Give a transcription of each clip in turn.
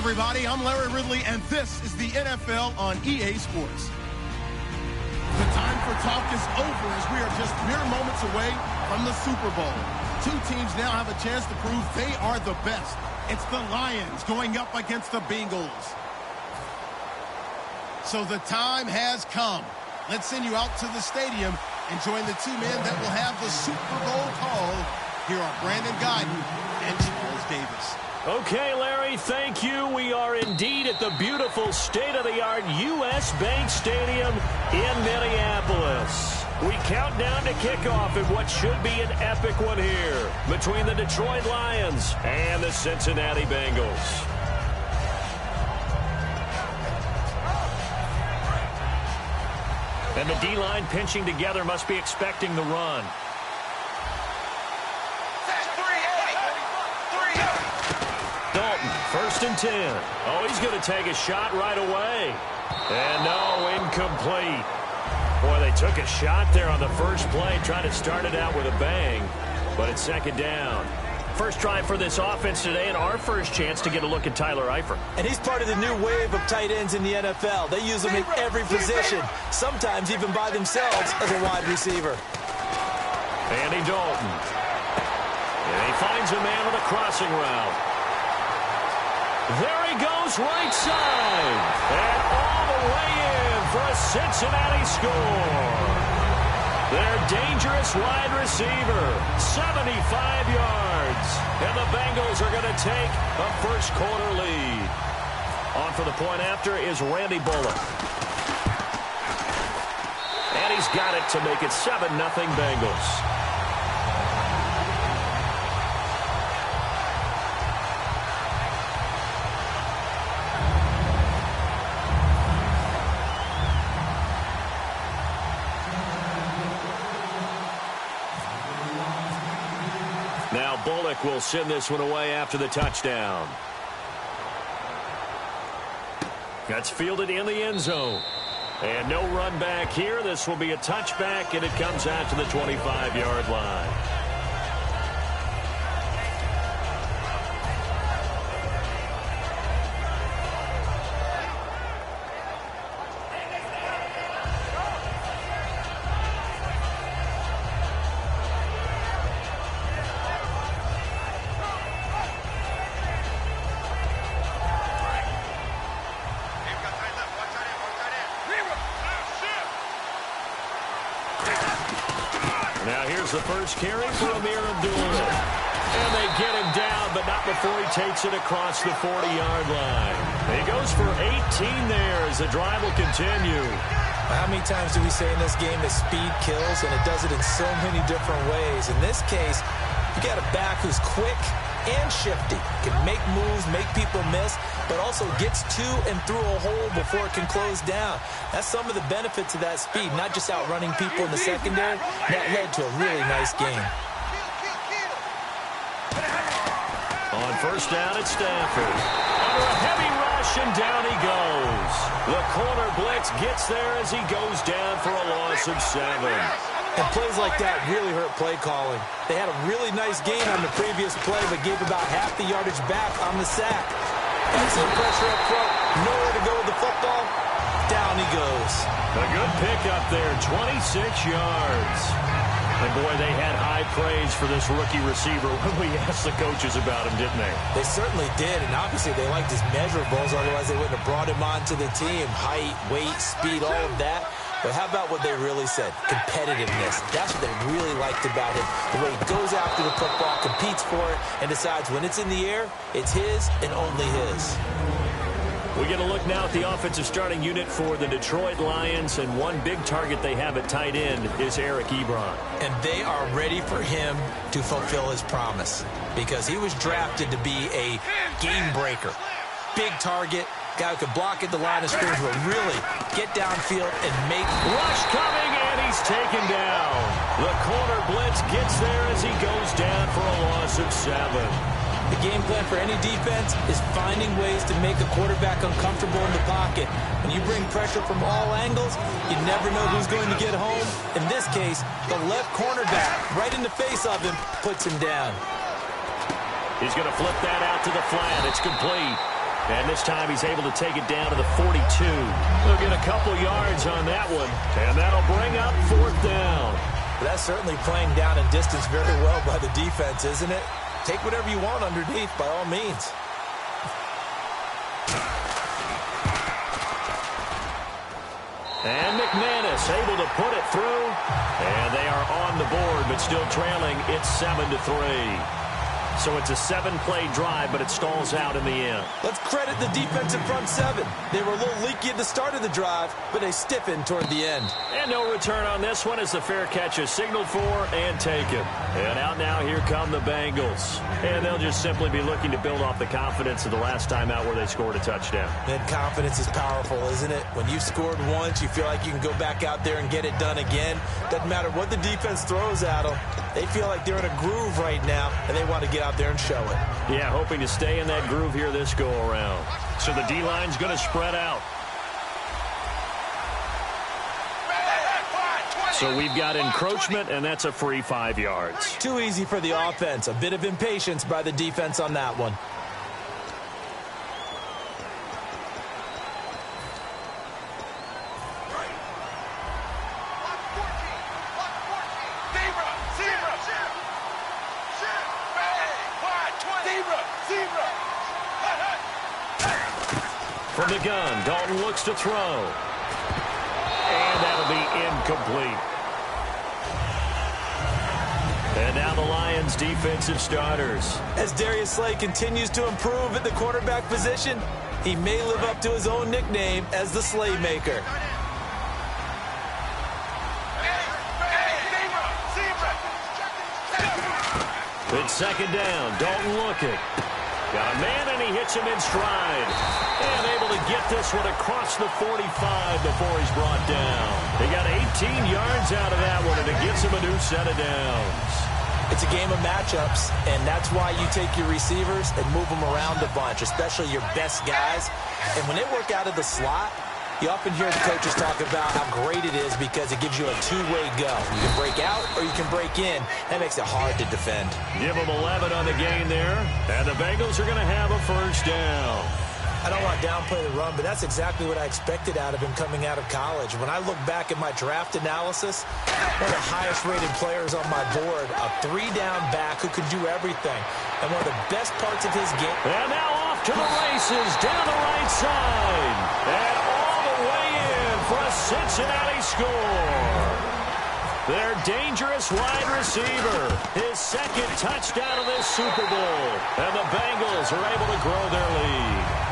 everybody. I'm Larry Ridley, and this is the NFL on EA Sports. The time for talk is over as we are just mere moments away from the Super Bowl. Two teams now have a chance to prove they are the best. It's the Lions going up against the Bengals. So the time has come. Let's send you out to the stadium and join the two men that will have the Super Bowl call. Here are Brandon Guyton and Charles Davis. Okay, Larry, thank you. We are indeed at the beautiful state-of-the-art U.S. Bank Stadium in Minneapolis. We count down to kickoff in what should be an epic one here between the Detroit Lions and the Cincinnati Bengals. And the D-line pinching together must be expecting the run. First and 10. Oh, he's going to take a shot right away. And no, incomplete. Boy, they took a shot there on the first play, trying to start it out with a bang. But it's second down. First drive for this offense today, and our first chance to get a look at Tyler Eifert. And he's part of the new wave of tight ends in the NFL. They use them in every position, sometimes even by themselves as a wide receiver. Andy Dalton. And he finds a man with a crossing route. There he goes, right side. And all the way in for a Cincinnati score. Their dangerous wide receiver, 75 yards. And the Bengals are going to take a first-quarter lead. On for the point after is Randy Bullock. And he's got it to make it 7-0 Bengals. Now Bullock will send this one away after the touchdown. That's fielded in the end zone. And no run back here. This will be a touchback, and it comes out to the 25-yard line. Now here's the first carry for Amir Abdullah. And they get him down, but not before he takes it across the 40-yard line. He goes for 18 there as the drive will continue. How many times do we say in this game that speed kills, and it does it in so many different ways? In this case, you got a back who's quick and shifty, can make moves, make people miss, but also gets to and through a hole before it can close down. That's some of the benefits of that speed, not just outrunning people in the secondary. That led to a really nice game. On first down, it's Stafford. Under a heavy rush, and down he goes. The corner blitz gets there as he goes down for a loss of 7. And plays like that really hurt play calling. They had a really nice gain on the previous play, but gave about half the yardage back on the sack. Excellent pressure up front. Nowhere to go with the football. Down he goes. A good pickup there, 26 yards. And boy, they had high praise for this rookie receiver when we asked the coaches about him, didn't they? They certainly did, and obviously they liked his measurables, otherwise they wouldn't have brought him onto the team. Height, weight, speed, all of that. But how about what they really said? Competitiveness. That's what they really liked about him. The way he goes after the football, competes for it, and decides when it's in the air, it's his and only his. We get a look now at the offensive starting unit for the Detroit Lions, and one big target they have at tight end is Eric Ebron. And they are ready for him to fulfill his promise because he was drafted to be a game breaker. Big target. Guy who could block at the line of scrimmage will really get downfield and make... Rush coming, and he's taken down. The corner blitz gets there as he goes down for a loss of 7. The game plan for any defense is finding ways to make a quarterback uncomfortable in the pocket. When you bring pressure from all angles, you never know who's going to get home. In this case, the left cornerback, right in the face of him, puts him down. He's going to flip that out to the flat. It's complete. And this time he's able to take it down to the 42. They'll get a couple yards on that one, and that'll bring up 4th down. That's certainly playing down in distance very well by the defense, isn't it? Take whatever you want underneath, by all means. And McManus able to put it through. And they are on the board, but still trailing. It's 7-3. So it's a 7-play drive, but it stalls out in the end. Let's credit the defensive front seven. They were a little leaky at the start of the drive, but they stiffened toward the end. And no return on this one as the fair catch is signaled for and taken. And out now, here come the Bengals. And they'll just simply be looking to build off the confidence of the last time out where they scored a touchdown. And confidence is powerful, isn't it? When you've scored once, you feel like you can go back out there and get it done again. Doesn't matter what the defense throws at them. They feel like they're in a groove right now, and they want to get out there and show it. Yeah, hoping to stay in that groove here this go-around. So the D-line's going to spread out. So we've got encroachment, and that's a free 5 yards. Too easy for the offense. A bit of impatience by the defense on that one. From the gun, Dalton looks to throw. And that'll be incomplete. And now the Lions' defensive starters. As Darius Slay continues to improve at the quarterback position, he may live up to his own nickname as the Slaymaker. It's 2nd down. Dalton looking. Got a man, and he hits him in stride. And able to get this one across the 45 before he's brought down. They got 18 yards out of that one, and it gives him a new set of downs. It's a game of matchups, and that's why you take your receivers and move them around a bunch, especially your best guys. And when they work out of the slot, you often hear the coaches talk about how great it is because it gives you a two-way go. You can break out or you can break in. That makes it hard to defend. Give them 11 on the game there, and the Bengals are going to have a 1st down. I don't want to downplay the run, but that's exactly what I expected out of him coming out of college. When I look back at my draft analysis, one of the highest-rated players on my board, a 3-down back who can do everything, and one of the best parts of his game. And now off to the races down the right side. And all the way in for a Cincinnati score. Their dangerous wide receiver, his 2nd touchdown of this Super Bowl. And the Bengals are able to grow their lead.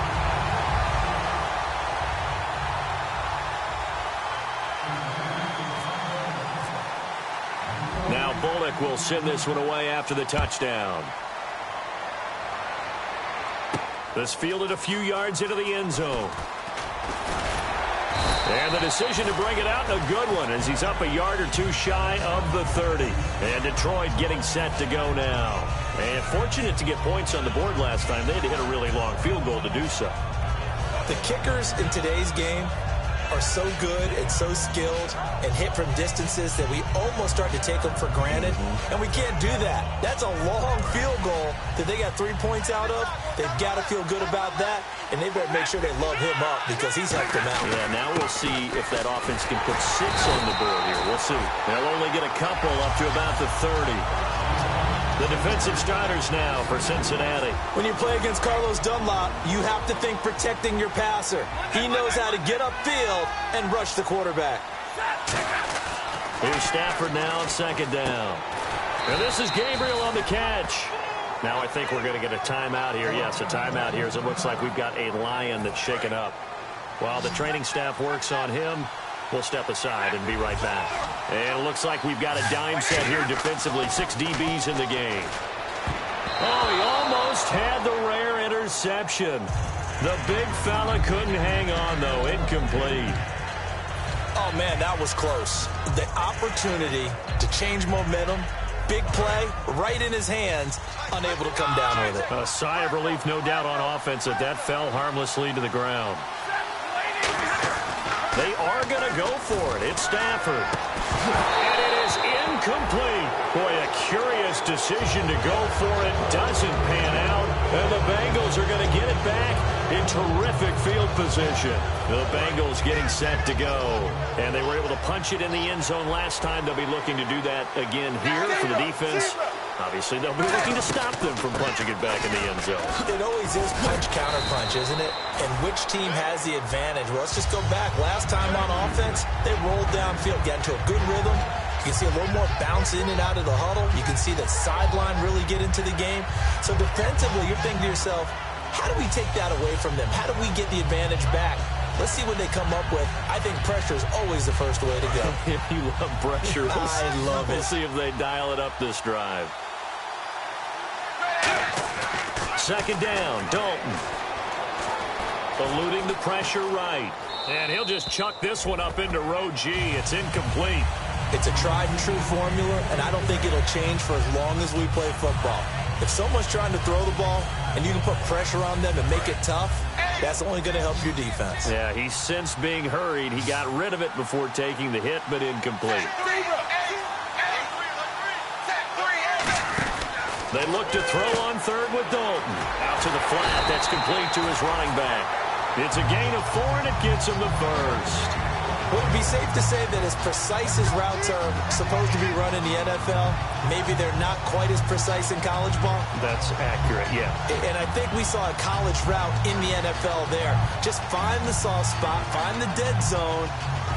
Now Bullock will send this one away after the touchdown. This fielded a few yards into the end zone. And the decision to bring it out, a good one, as he's up a yard or two shy of the 30. And Detroit getting set to go now. And fortunate to get points on the board last time. They had to hit a really long field goal to do so. The kickers in today's game are so good and so skilled and hit from distances that we almost start to take them for granted, and we can't do that. That's a long field goal that they got 3 points out of. They've got to feel good about that, and they better make sure they love him up because he's helped them out. Yeah, now we'll see if that offense can put 6 on the board here. We'll see. They'll only get a couple up to about the 30. The defensive starters now for Cincinnati. When you play against Carlos Dunlap, you have to think protecting your passer. He knows how to get upfield and rush the quarterback. Here's Stafford now on 2nd down. And this is Gabriel on the catch. Now I think we're going to get a timeout here. Yes, a timeout here as it looks like we've got a Lion that's shaken up. While the training staff works on him, we'll step aside and be right back. And it looks like we've got a dime set here defensively. 6 DBs in the game. Oh, he almost had the rare interception. The big fella couldn't hang on, though. Incomplete. Oh, man, that was close. The opportunity to change momentum, big play, right in his hands, unable to come down with it. A sigh of relief, no doubt, on offense that fell harmlessly to the ground. They are going to go for it. It's Stafford. And it is incomplete. Boy, a curious decision to go for it. Doesn't pan out. And the Bengals are going to get it back in terrific field position. The Bengals getting set to go. And they were able to punch it in the end zone last time. They'll be looking to do that again here for the defense. Obviously, they'll be looking to stop them from punching it back in the end zone. It always is punch-counter-punch, isn't it? And which team has the advantage? Well, let's just go back. Last time on offense, they rolled downfield, got into a good rhythm. You can see a little more bounce in and out of the huddle. You can see that sideline really get into the game. So defensively, you're thinking to yourself, how do we take that away from them? How do we get the advantage back? Let's see what they come up with. I think pressure is always the first way to go. You love pressure. I love it. We'll see if they dial it up this drive. Second down, Dalton. Eluding the pressure right. And he'll just chuck this one up into row G. It's incomplete. It's a tried-and-true formula, and I don't think it'll change for as long as we play football. If someone's trying to throw the ball and you can put pressure on them and make it tough, that's only going to help your defense. Yeah, he's since being hurried. He got rid of it before taking the hit, but incomplete. They look to throw on third with Dalton. Out to the flat. That's complete to his running back. It's a gain of 4, and it gets him the first. Would it be safe to say that as precise as routes are supposed to be run in the NFL, maybe they're not quite as precise in college ball? That's accurate, yeah. And I think we saw a college route in the NFL there. Just find the soft spot, find the dead zone,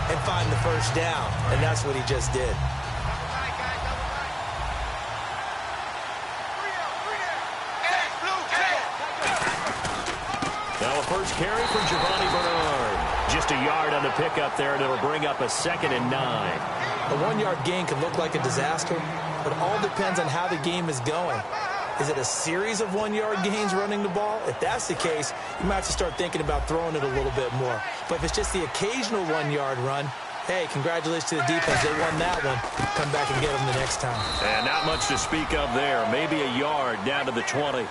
and find the first down. And that's what he just did. Now a first carry from Giovanni Bernard. Just a yard on the pickup there, and it'll bring up a 2nd and 9. A 1-yard gain can look like a disaster, but it all depends on how the game is going. Is it a series of 1-yard gains running the ball? If that's the case, you might have to start thinking about throwing it a little bit more. But if it's just the occasional 1-yard run, hey, congratulations to the defense. They won that one. Come back and get them the next time. And not much to speak of there. Maybe a yard down to the 20.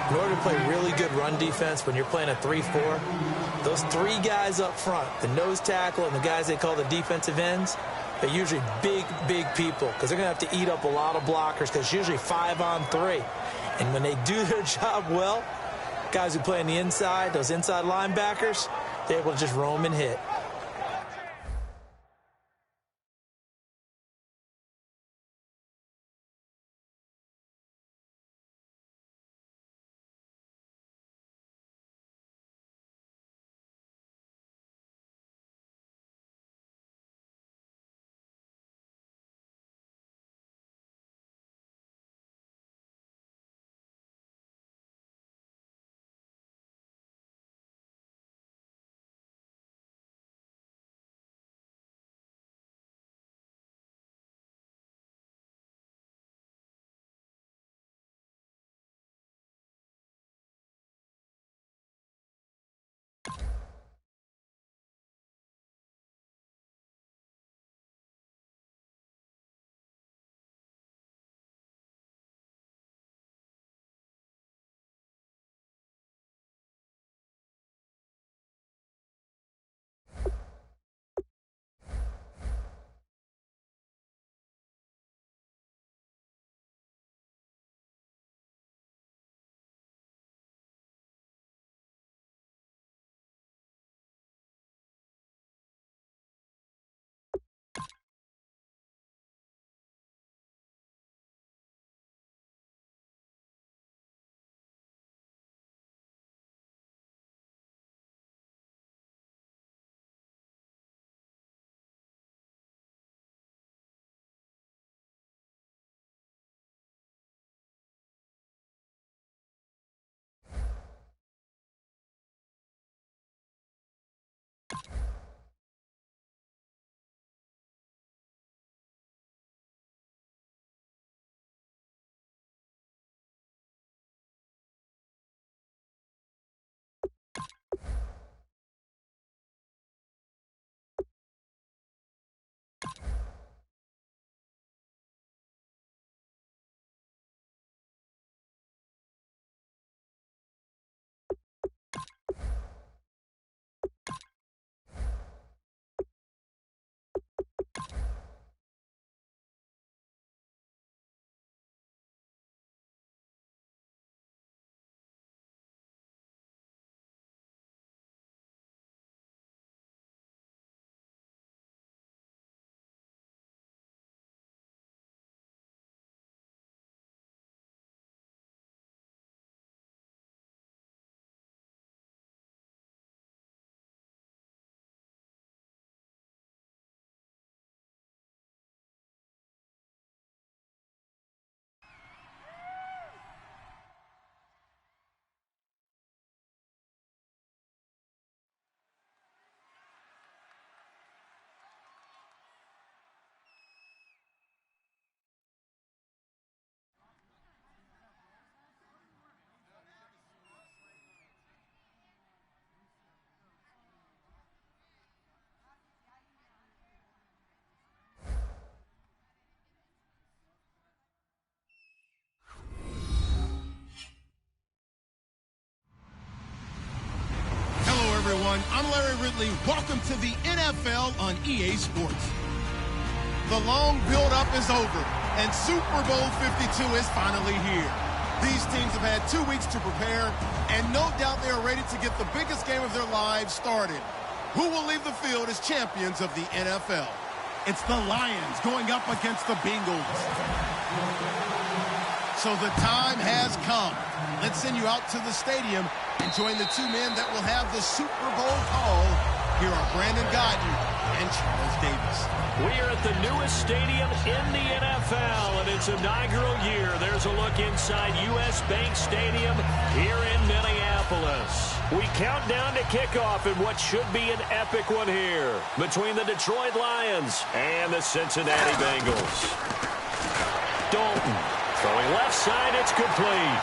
In order to play really good run defense when you're playing a 3-4, those 3 guys up front, the nose tackle and the guys they call the defensive ends, they're usually big, big people because they're going to have to eat up a lot of blockers because it's usually 5 on 3. And when they do their job well, guys who play on the inside, those inside linebackers, they're able to just roam and hit. everyone. I'm Larry Ridley. Welcome to the NFL on EA Sports. The long build-up is over, and Super Bowl 52 is finally here. These teams have had 2 weeks to prepare, and no doubt they are ready to get the biggest game of their lives started. Who will leave the field as champions of the NFL? It's the Lions going up against the Bengals. So the time has come. Let's send you out to the stadium and join the two men that will have the Super Bowl call. Here are Brandon Guyton and Charles Davis. We are at the newest stadium in the NFL, and its inaugural year. There's a look inside U.S. Bank Stadium here in Minneapolis. We count down to kickoff in what should be an epic one here between the Detroit Lions and the Cincinnati Bengals. Dalton throwing left side, it's complete.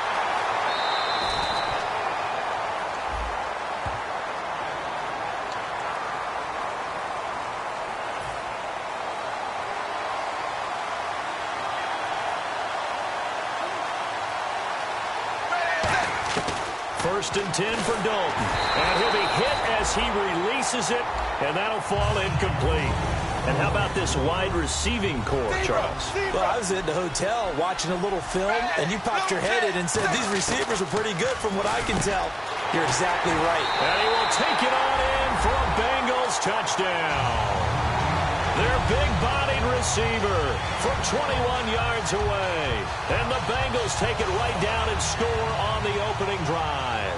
First and 10 for Dalton. And he'll be hit as he releases it, and that'll fall incomplete. And how about this wide receiving core, Charles? Well, I was at the hotel watching a little film, and you popped your head in and said these receivers are pretty good from what I can tell. You're exactly right. And he will take it on in for a Bengals touchdown. Their big-bodied receiver from 21 yards away. And the Bengals take it right down and score on the opening drive.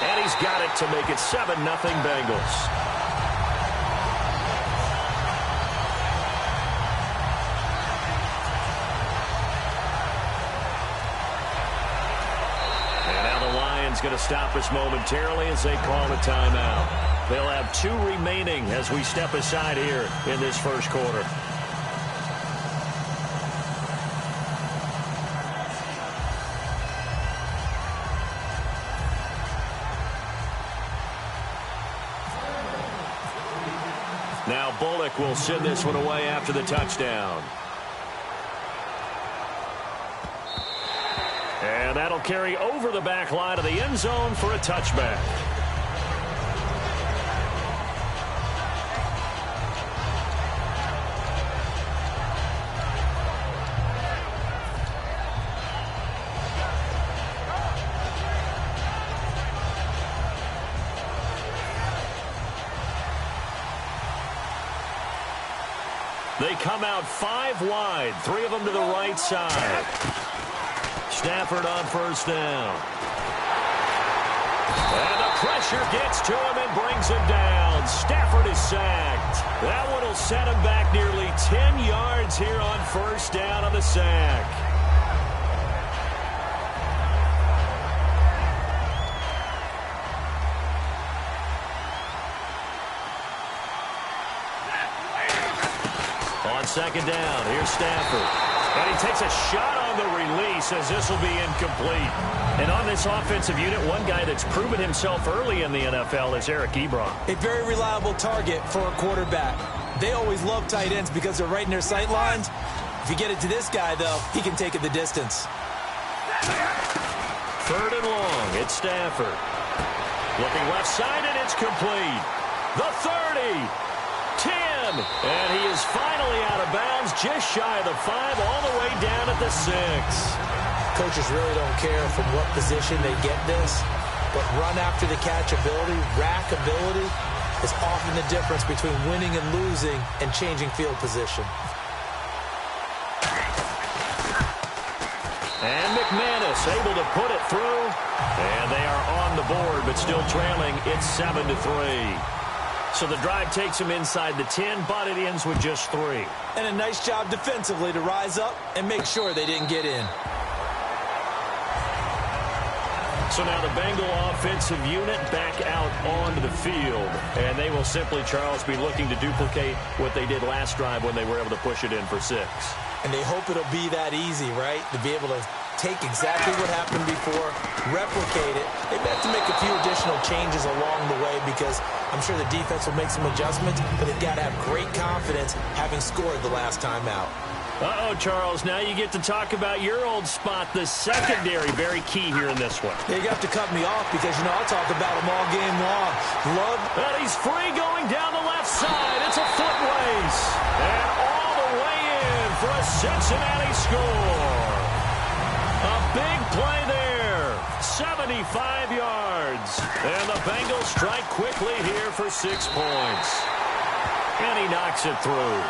And he's got it to make it 7-0 Bengals. Going to stop us momentarily as they call a timeout. They'll have 2 remaining as we step aside here in this first quarter. Now Bullock will send this one away after the touchdown. And that'll carry over the back line of the end zone for a touchback. They come out 5 wide, 3 of them to the right side. Stafford on first down. And the pressure gets to him and brings him down. Stafford is sacked. That one will set him back nearly 10 yards here on first down on the sack. On second down, here's Stafford. And he takes a shot on the release as this will be incomplete. And on this offensive unit, one guy that's proven himself early in the NFL is Eric Ebron. A very reliable target for a quarterback. They always love tight ends because they're right in their sight lines. If you get it to this guy, though, he can take it the distance. Third and long, it's Stafford. Looking left side, and it's complete. The 30. 10, and he is finally out of bounds, just shy of the 5, all the way down at the 6. Coaches really don't care from what position they get this, but run after the catch ability, rack ability, is often the difference between winning and losing and changing field position. And McManus able to put it through, and they are on the board, but still trailing. It's 7-3. So the drive takes him inside the 10, but it ends with just 3. And a nice job defensively to rise up and make sure they didn't get in. So now the Bengal offensive unit back out onto the field. And they will simply, Charles, be looking to duplicate what they did last drive when they were able to push it in for 6. And they hope it'll be that easy, right? To be able to take exactly what happened before, replicate it. They've got to make a few additional changes along the way because I'm sure the defense will make some adjustments, but they've got to have great confidence having scored the last time out. Uh-oh, Charles, now you get to talk about your old spot, the secondary. Very key here in this one. Yeah, you have to cut me off because, you know, I'll talk about them all game long. And he's free going down the left side. It's a foot race. And all the way in for a Cincinnati score. A big play there. 75 yards. And the Bengals strike quickly here for 6 points. And he knocks it through.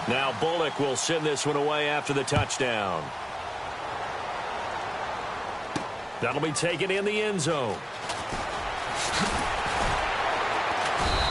Now Bullock will send this one away after the touchdown. That'll be taken in the end zone.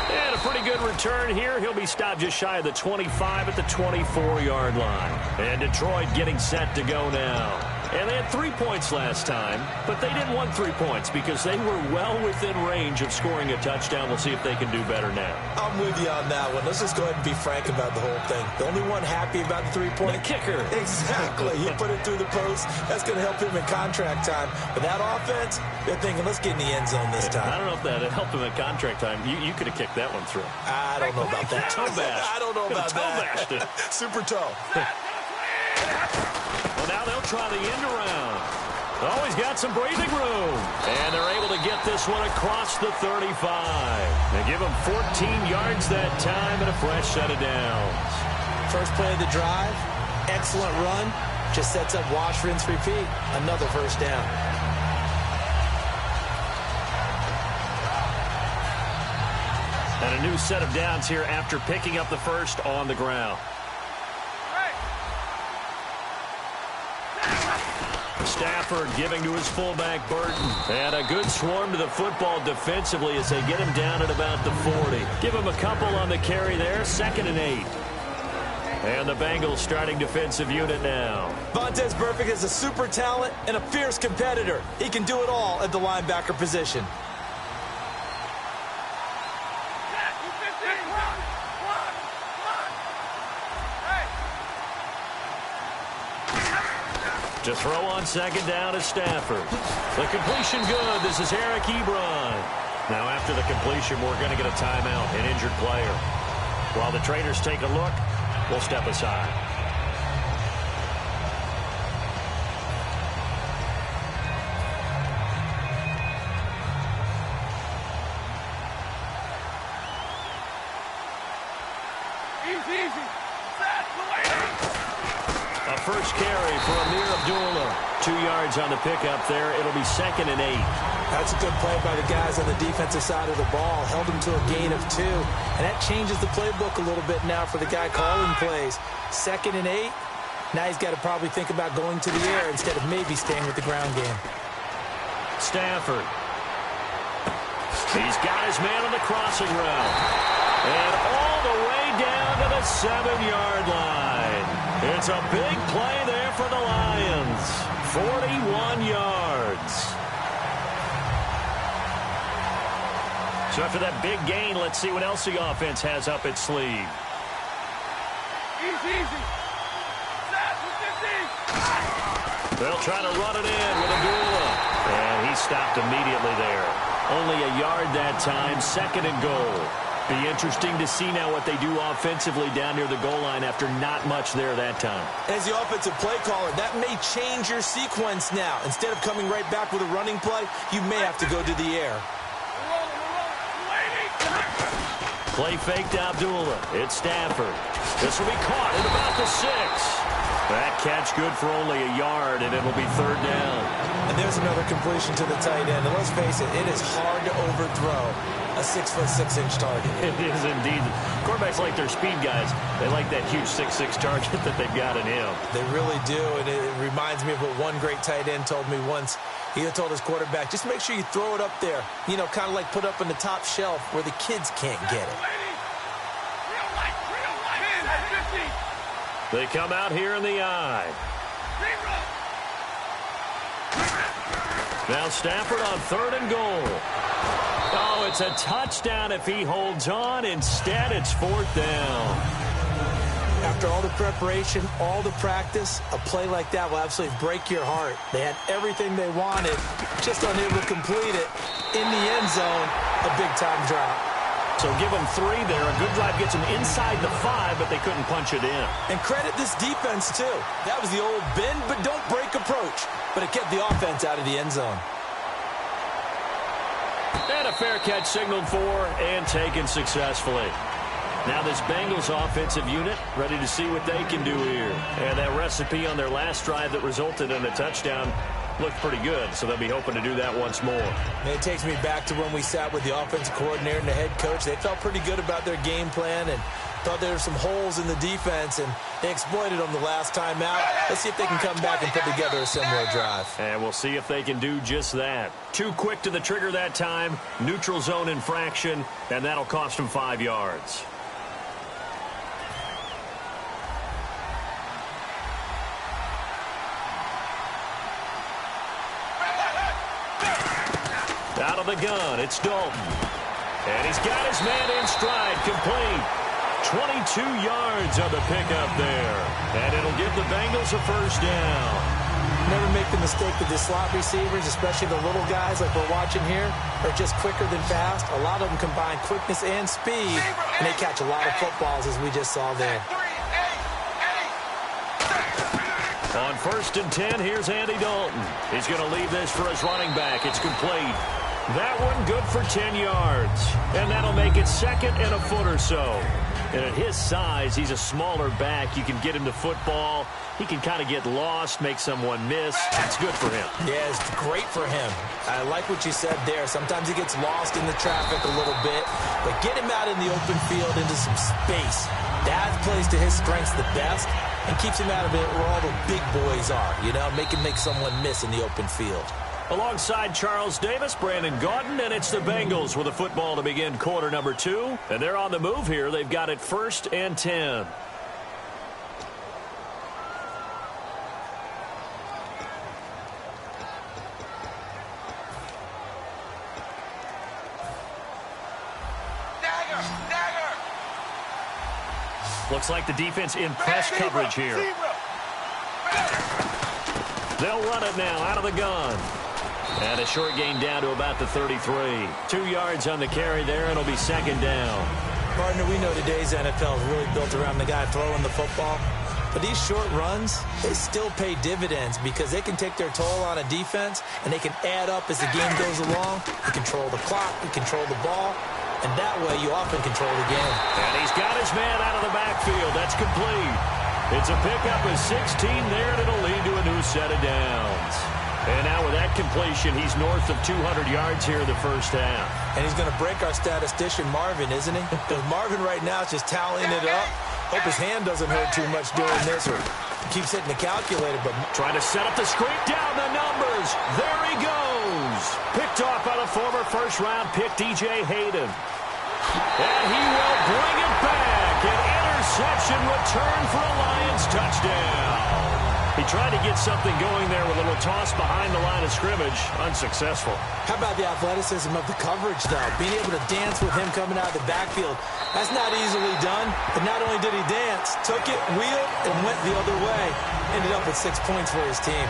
And a pretty good return here. He'll be stopped just shy of the 25 at the 24-yard line. And Detroit getting set to go now. And they had 3 points last time, but they didn't want 3 points because they were well within range of scoring a touchdown. We'll see if they can do better now. I'm with you on that one. Let's just go ahead and be frank about the whole thing. The only one happy about the three-point... The kicker. Exactly. He put it through the post. That's going to help him in contract time. But that offense, they're thinking, let's get in the end zone this time. I don't know if that helped him in contract time. You could have kicked that one through. I don't know about that. Toe bash. I don't know about that. Toe bashed it. Super toe. Well, now they'll try the end around. Oh, he's got some breathing room. And they're able to get this one across the 35. They give him 14 yards that time and a fresh set of downs. First play of the drive, excellent run. Just sets up wash, rinse, repeat. Another first down. And a new set of downs here after picking up the first on the ground. Stafford giving to his fullback, Burton. And a good swarm to the football defensively as they get him down at about the 40. Give him a couple on the carry there, 2nd and 8. And the Bengals starting defensive unit now. Vontaze Burfict is a super talent and a fierce competitor. He can do it all at the linebacker position. To throw on 2nd down is Stafford. The completion good. This is Eric Ebron. Now after the completion, we're going to get a timeout, an injured player. While the traders take a look, we'll step aside. Easy. A first carry for Amir Abdullah. 2 yards on the pickup there. It'll be 2nd and 8. That's a good play by the guys on the defensive side of the ball. Held him to a gain of 2. And that changes the playbook a little bit now for the guy calling plays. 2nd and 8. Now he's got to probably think about going to the air instead of maybe staying with the ground game. Stafford. He's got his man on the crossing route. And all the way down to the 7-yard line. It's a big play there for the Lions. 41 yards. So after that big gain, let's see what else the offense has up its sleeve. Easy. They'll try to run it in with Abdullah. And he stopped immediately there. Only a yard that time, 2nd and goal. Be interesting to see now what they do offensively down near the goal line after not much there that time. As the offensive play caller, that may change your sequence now. Instead of coming right back with a running play, you may have to go to the air. Play fake to Abdullah. It's Stafford. This will be caught at about the 6. That catch good for only a yard, and it'll be 3rd down. And there's another completion to the tight end. And let's face it is hard to overthrow a 6'6" target. It is indeed. Quarterbacks like their speed guys. They like that huge 6'6" target that they've got in him. They really do, and it reminds me of what one great tight end told me once. He told his quarterback, just make sure you throw it up there. You know, kind of like put up on the top shelf where the kids can't get it. They come out here in the eye. Now Stafford on 3rd and goal. Oh, it's a touchdown if he holds on. Instead, it's 4th down. After all the preparation, all the practice, a play like that will absolutely break your heart. They had everything they wanted, just unable to complete it. In the end zone, a big-time drop. So give them 3 there. A good drive gets them inside the 5, but they couldn't punch it in. And credit this defense, too. That was the old bend but don't break approach, but it kept the offense out of the end zone. And a fair catch signaled for and taken successfully. Now this Bengals offensive unit ready to see what they can do here. And that recipe on their last drive that resulted in a touchdown looked pretty good, so they'll be hoping to do that once more. And it takes me back to when we sat with the offensive coordinator and the head coach. They felt pretty good about their game plan and thought there were some holes in the defense, and they exploited them the last time out. Let's see if they can come back and put together a similar drive. And we'll see if they can do just that. Too quick to the trigger that time. Neutral zone infraction, and that'll cost them 5 yards. Out of the gun, it's Dalton. And he's got his man in stride, complete. 22 yards on the pickup there. And it'll give the Bengals a 1st down. Never make the mistake with the slot receivers, especially the little guys like we're watching here, are just quicker than fast. A lot of them combine quickness and speed, and they catch a lot of footballs, as we just saw there. On 1st and 10, here's Andy Dalton. He's going to leave this for his running back. It's complete. That one good for 10 yards. And that'll make it 2nd and a foot or so. And at his size, he's a smaller back. You can get him to football. He can kind of get lost, make someone miss. That's good for him. Yeah, it's great for him. I like what you said there. Sometimes he gets lost in the traffic a little bit. But get him out in the open field into some space. That plays to his strengths the best and keeps him out of it where all the big boys are. You know, make someone miss in the open field. Alongside Charles Davis, Brandon Gaudin, and it's the Bengals with a football to begin quarter number 2. And they're on the move here. They've got it 1st and 10. Looks like the defense in press coverage here. They'll run it now out of the gun. And a short gain down to about the 33. 2 yards on the carry there, and it'll be 2nd down. Partner, we know today's NFL is really built around the guy throwing the football. But these short runs, they still pay dividends because they can take their toll on a defense, and they can add up as the game goes along. You control the clock, you control the ball, and that way you often control the game. And he's got his man out of the backfield. That's complete. It's a pickup of 16 there, and it'll lead to a new set of downs. And now with that completion, he's north of 200 yards here in the 1st half. And he's going to break our statistician, Marvin, isn't he? Because Marvin right now is just tallying it up. Hope his hand doesn't hurt too much doing this, or keeps hitting the calculator. But trying to set up the screen, down the numbers. There he goes. Picked off by the former 1st-round pick, DJ Hayden. And he will bring it back. An interception return for a Lions touchdown. He tried to get something going there with a little toss behind the line of scrimmage. Unsuccessful. How about the athleticism of the coverage, though? Being able to dance with him coming out of the backfield. That's not easily done. But not only did he dance, took it, wheeled, and went the other way. Ended up with 6 points for his team.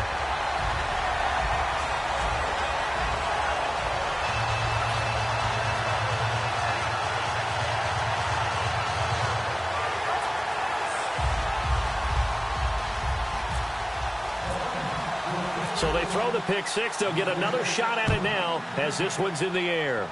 So they throw the pick 6. They'll get another shot at it now as this one's in the air.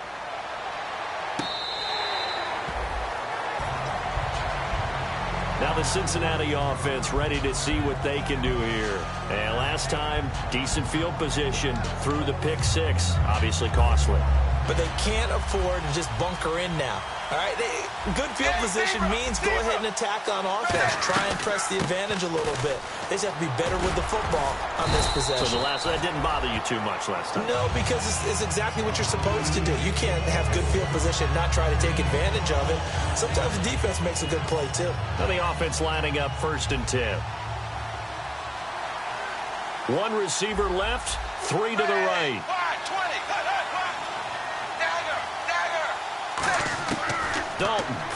Now the Cincinnati offense ready to see what they can do here. And last time, decent field position through the pick 6. Obviously costly. But they can't afford to just bunker in now. All right, good field position means go ahead and attack on offense. Try and press the advantage a little bit. They just have to be better with the football on this possession. So that didn't bother you too much last time? No, because it's exactly what you're supposed to do. You can't have good field position and not try to take advantage of it. Sometimes the defense makes a good play, too. Now the offense lining up 1st and 10. One receiver left, 3 to the right.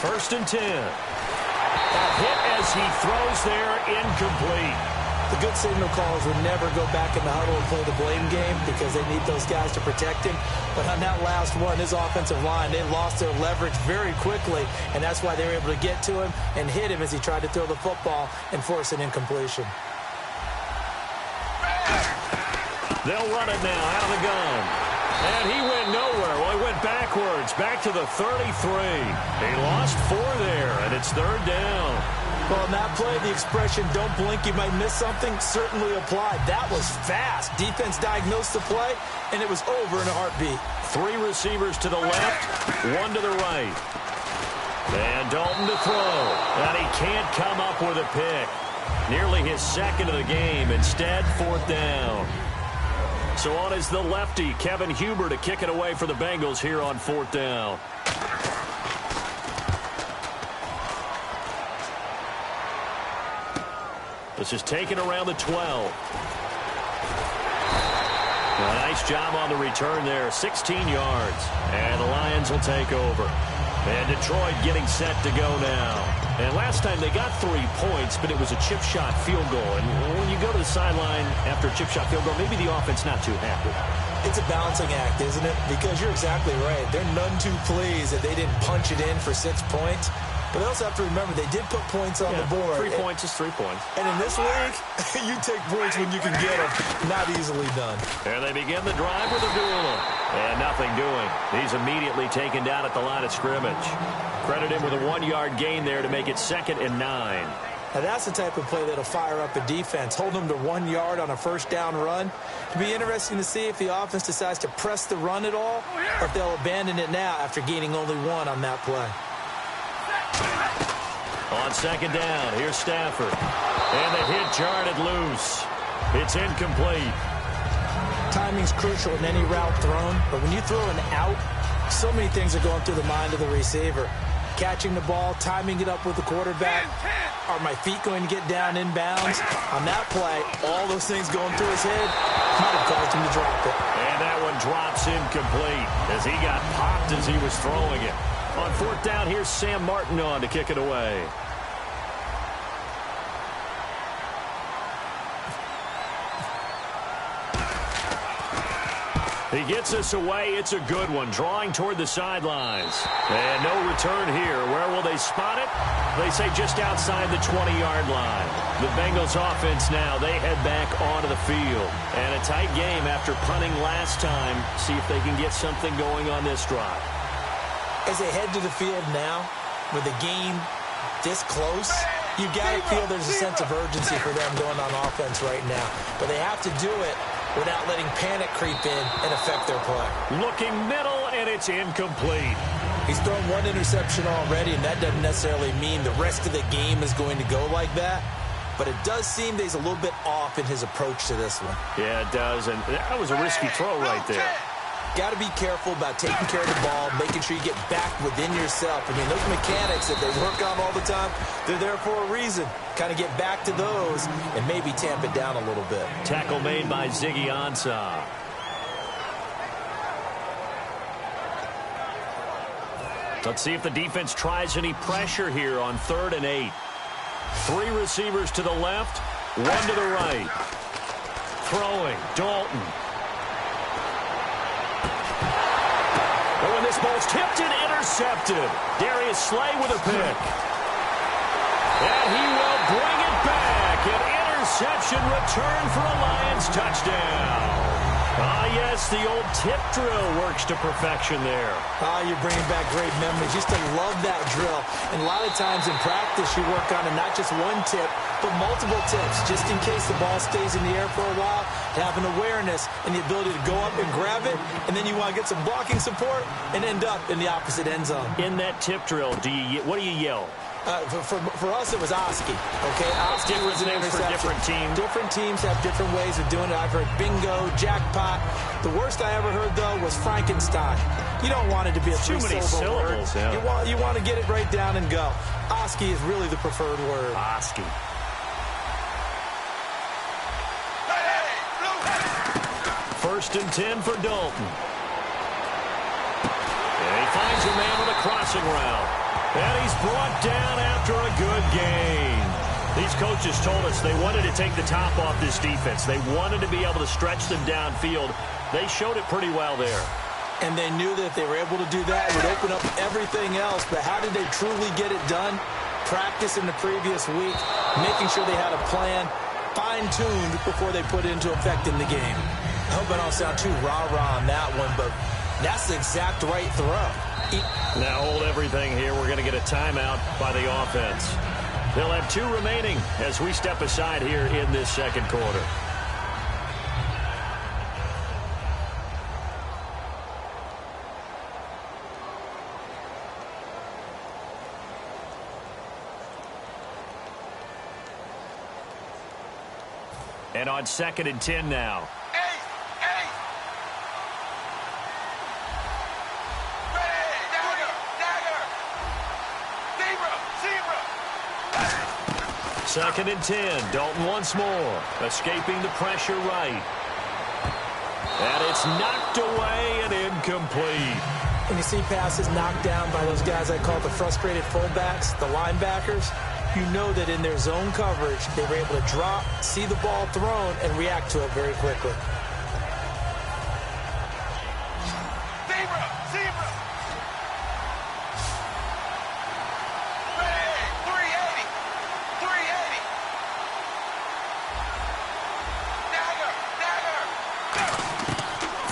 First and 10. A hit as he throws there, incomplete. The good signal callers would never go back in the huddle and play the blame game because they need those guys to protect him. But on that last one, his offensive line, they lost their leverage very quickly, and that's why they were able to get to him and hit him as he tried to throw the football and force an incompletion. They'll run it now out of the gun. And he went nowhere. Well, he went backwards, back to the 33. He lost 4 there, and it's third down. Well, in that play, the expression, don't blink, you might miss something, certainly applied. That was fast. Defense diagnosed the play, and it was over in a heartbeat. 3 receivers to the left, 1 to the right. And Dalton to throw. And he can't come up with a pick. Nearly his second of the game. Instead, fourth down. So on is the lefty, Kevin Huber, to kick it away for the Bengals here on fourth down. This is taken around the 12. A nice job on the return there, 16 yards. And the Lions will take over. And Detroit getting set to go now. And last time they got 3 points, but it was a chip shot field goal. And when you go to the sideline after a chip shot field goal, maybe the offense not too happy. It's a balancing act, isn't it? Because you're exactly right. They're none too pleased that they didn't punch it in for 6 points. But they also have to remember they did put points on the board. 3 points is 3 points. And in this league, you take points when you can get them. Not easily done. And they begin the drive with a duel. And nothing doing. He's immediately taken down at the line of scrimmage. Credit him with a 1-yard gain there to make it 2nd and 9. Now that's the type of play that'll fire up a defense. Hold them to 1 yard on a first down run. It'll be interesting to see if the offense decides to press the run at all, or if they'll abandon it now after gaining only 1 on that play. On second down, here's Stafford. And the hit jarred it loose. It's incomplete. Timing's crucial in any route thrown, but when you throw an out, so many things are going through the mind of the receiver. Catching the ball, timing it up with the quarterback. Are my feet going to get down inbounds? On that play, all those things going through his head might have caused him to drop it. And that one drops incomplete as he got popped as he was throwing it. On fourth down, here's Sam Martin on to kick it away. He gets us away. It's a good one. Drawing toward the sidelines. And no return here. Where will they spot it? They say just outside the 20-yard line. The Bengals offense now, they head back onto the field. And a tight game after punting last time. See if they can get something going on this drive. As they head to the field now, with the game this close, you got to feel there's a sense of urgency for them going on offense right now. But they have to do it without letting panic creep in and affect their play. Looking middle, and it's incomplete. He's thrown 1 interception already, and that doesn't necessarily mean the rest of the game is going to go like that. But it does seem that he's a little bit off in his approach to this one. Yeah, it does, and that was a risky throw right there. Got to be careful about taking care of the ball, making sure you get back within yourself. I mean, those mechanics that they work on all the time, they're there for a reason. Kind of get back to those and maybe tamp it down a little bit. Tackle made by Ziggy Ansah. Let's see if the defense tries any pressure here on 3rd and 8. 3 receivers to the left, 1 to the right. Throwing, Dalton. Oh, and this ball's tipped and intercepted. Darius Slay with a pick. And he will bring it back. An interception return for a Lions touchdown. Ah, yes, the old tip drill works to perfection there. Ah, you're bringing back great memories. Used to love that drill. And a lot of times in practice, you work on it, not just 1 tip, but multiple tips, just in case the ball stays in the air for a while, to have an awareness and the ability to go up and grab it, and then you want to get some blocking support and end up in the opposite end zone. In that tip drill, what do you yell? For us, it was Oski. Okay, Oski was an names for different teams. Different teams have different ways of doing it. I've heard bingo, jackpot. The worst I ever heard, though, was Frankenstein. You don't want it to be a too many syllables. Yeah. You want to get it right down and go. Oski is really the preferred word. Oski. First and 10 for Dalton. And he finds a man with a crossing route. And he's brought down after a good gain. These coaches told us they wanted to take the top off this defense. They wanted to be able to stretch them downfield. They showed it pretty well there. And they knew that if they were able to do that, it would open up everything else. But how did they truly get it done? Practice in the previous week, making sure they had a plan, fine-tuned before they put it into effect in the game. I hope I don't sound too rah-rah on that one, but that's the exact right throw. Now hold everything here. We're going to get a timeout by the offense. They'll have 2 remaining as we step aside here in this second quarter. And on 2nd and 10 now. Second and 10. Dalton once more. Escaping the pressure right. And it's knocked away and incomplete. When you see passes knocked down by those guys I call the frustrated fullbacks, the linebackers, you know that in their zone coverage, they were able to drop, see the ball thrown, and react to it very quickly.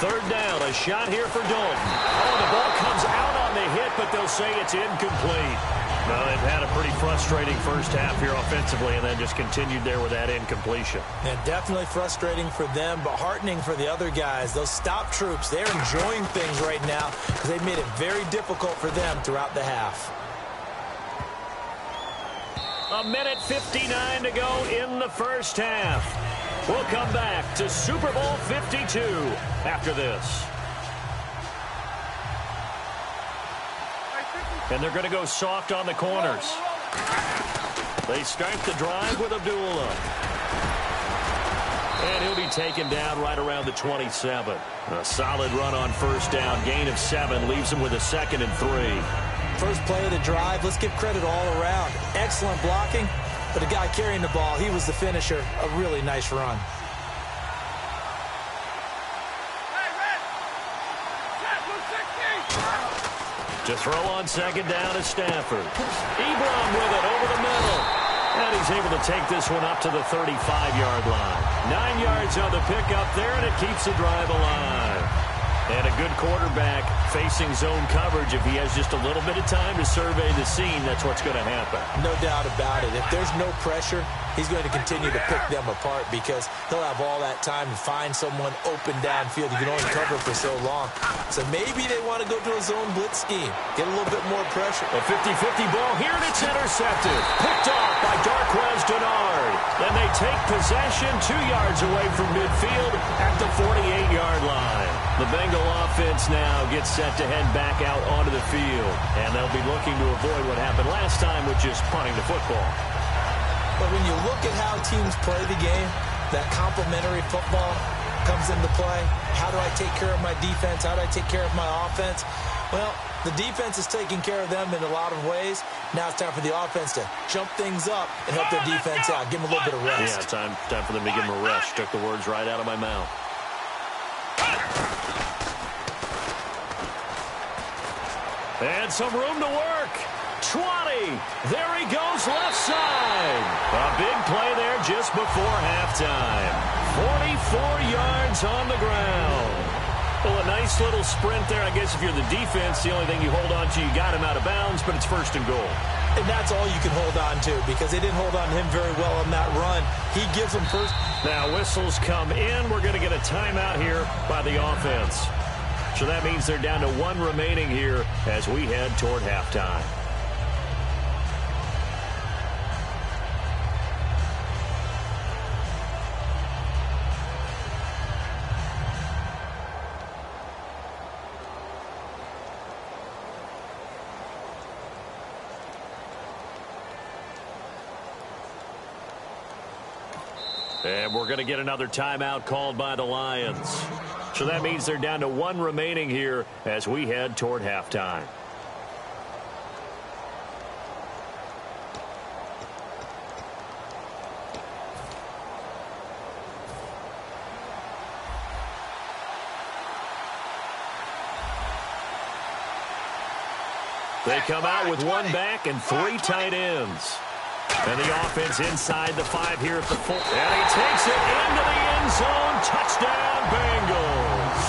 Third down, a shot here for Dalton. Oh, the ball comes out on the hit, but they'll say it's incomplete. No, they've had a pretty frustrating first half here offensively, and then just continued there with that incompletion. And definitely frustrating for them, but heartening for the other guys. Those stop troops, they're enjoying things right now because they've made it very difficult for them throughout the half. 1:59 to go in the first half. We'll come back to Super Bowl 52 after this. And they're going to go soft on the corners. They start the drive with Abdullah. And he'll be taken down right around the 27. A solid run on first down. Gain of 7 leaves him with a 2nd and 3. First play of the drive, let's give credit all around. Excellent blocking, but the guy carrying the ball, he was the finisher. A really nice run. To throw on second down is Stafford. Ebron with it over the middle. And he's able to take this one up to the 35-yard line. 9 yards on the pickup there, and it keeps the drive alive. And a good quarterback facing zone coverage. If he has just a little bit of time to survey the scene, that's what's going to happen. No doubt about it. If there's no pressure, he's going to continue to pick them apart because he'll have all that time to find someone open downfield. You can only cover for so long. So maybe they want to go to a zone blitz scheme. Get a little bit more pressure. A 50-50 ball here, and it's intercepted. Picked off by Darquez Denard. And they take possession 2 yards away from midfield at the 48-yard line. The Bengal offense now gets set to head back out onto the field. And they'll be looking to avoid what happened last time, which is punting the football. But when you look at how teams play the game, that complementary football comes into play. How do I take care of my defense? How do I take care of my offense? Well, the defense is taking care of them in a lot of ways. Now it's time for the offense to jump things up and help their defense out. Give them a little bit of rest. Yeah, time for them to give them a rest. Took the words right out of my mouth. And some room to work. 20. There he goes left side. A big play there just before halftime. 44 yards on the ground. Well, a nice little sprint there. I guess if you're the defense, the only thing you hold on to, you got him out of bounds, but it's 1st and goal. And that's all you can hold on to because they didn't hold on to him very well on that run. He gives them first. Now whistles come in. We're going to get a timeout here by the offense. So that means they're down to 1 remaining here as we head toward halftime. And we're going to get another timeout called by the Lions. So that means they're down to 1 remaining here as we head toward halftime. They come out with one back and 3 tight ends. And the offense inside the 5 here at the 4. And he takes it into the end zone. Touchdown, Bengals.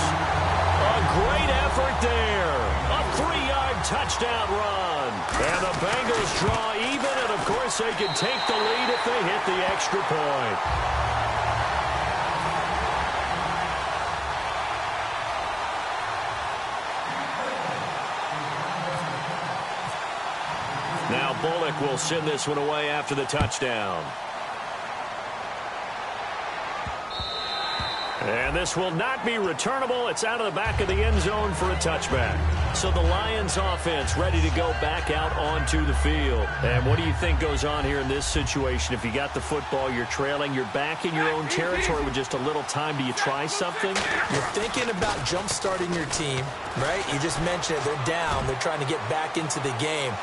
A great effort there. A 3-yard touchdown run. And the Bengals draw even, and of course they can take the lead if they hit the extra point. Now Bullock will send this one away after the touchdown. And this will not be returnable. It's out of the back of the end zone for a touchback. So the Lions offense ready to go back out onto the field. And what do you think goes on here in this situation? If you got the football, you're trailing, you're back in your own territory with just a little time. Do you try something? You're thinking about jump-starting your team, right? You just mentioned it. They're down. They're trying to get back into the game.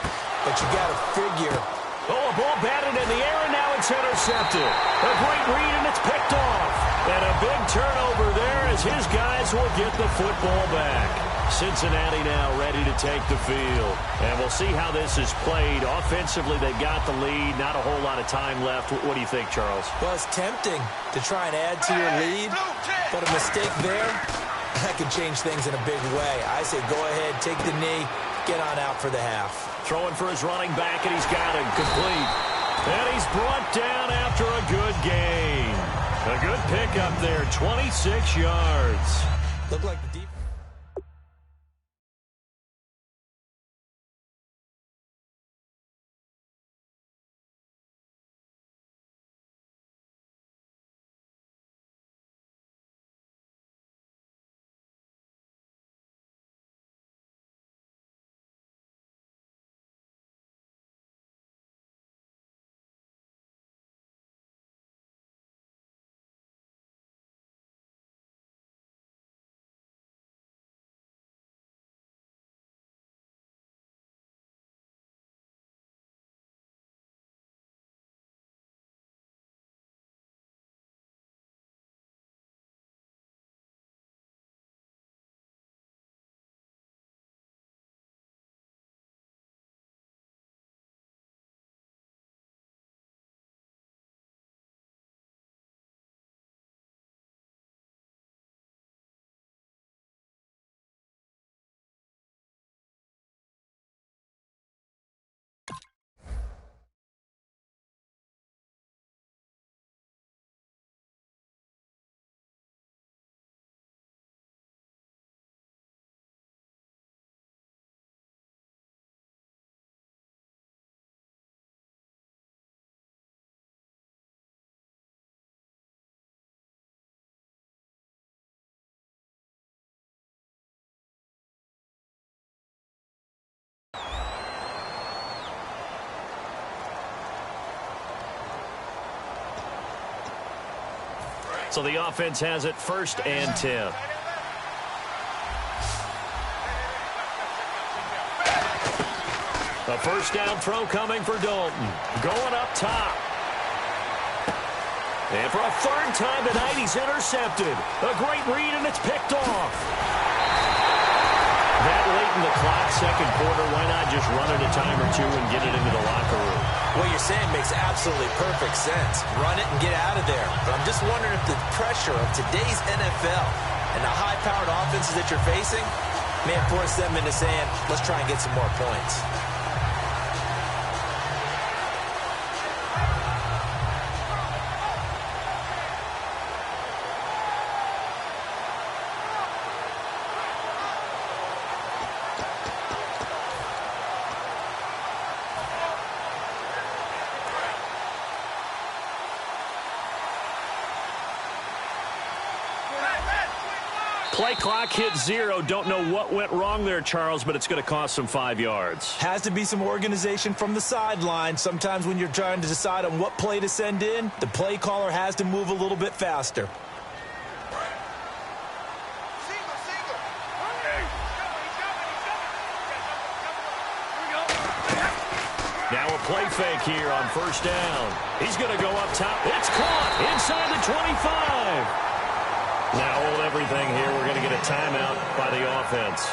But you got to figure. Oh, a ball batted in the air, and now it's intercepted. A great read, and it's picked off. And a big turnover there as his guys will get the football back. Cincinnati now ready to take the field. And we'll see how this is played. Offensively, they've got the lead. Not a whole lot of time left. What do you think, Charles? Well, it's tempting to try and add to your lead, but a mistake there, that could change things in a big way. I say go ahead, take the knee, get on out for the half. Throwing for his running back, and he's got him complete. And he's brought down after a good gain. A good pickup there, 26 yards. Looked like the deep. So the offense has it 1st and 10. A first down throw coming for Dalton. Going up top. And for a 3rd time tonight, he's intercepted. A great read, and it's picked off. That late in the clock, 2nd quarter, why not just run it a time or two and get it into the locker room? What you're saying makes absolutely perfect sense. Run it and get out of there. But I'm just wondering if the pressure of today's NFL and the high-powered offenses that you're facing may have forced them into saying, let's try and get some more points. Play clock hit 0. Don't know what went wrong there, Charles, but it's going to cost them 5 yards. Has to be some organization from the sideline. Sometimes when you're trying to decide on what play to send in, the play caller has to move a little bit faster. Now a play fake here on 1st down. He's going to go up top. It's caught inside the 25. Now hold everything here. We're going to get a timeout by the offense.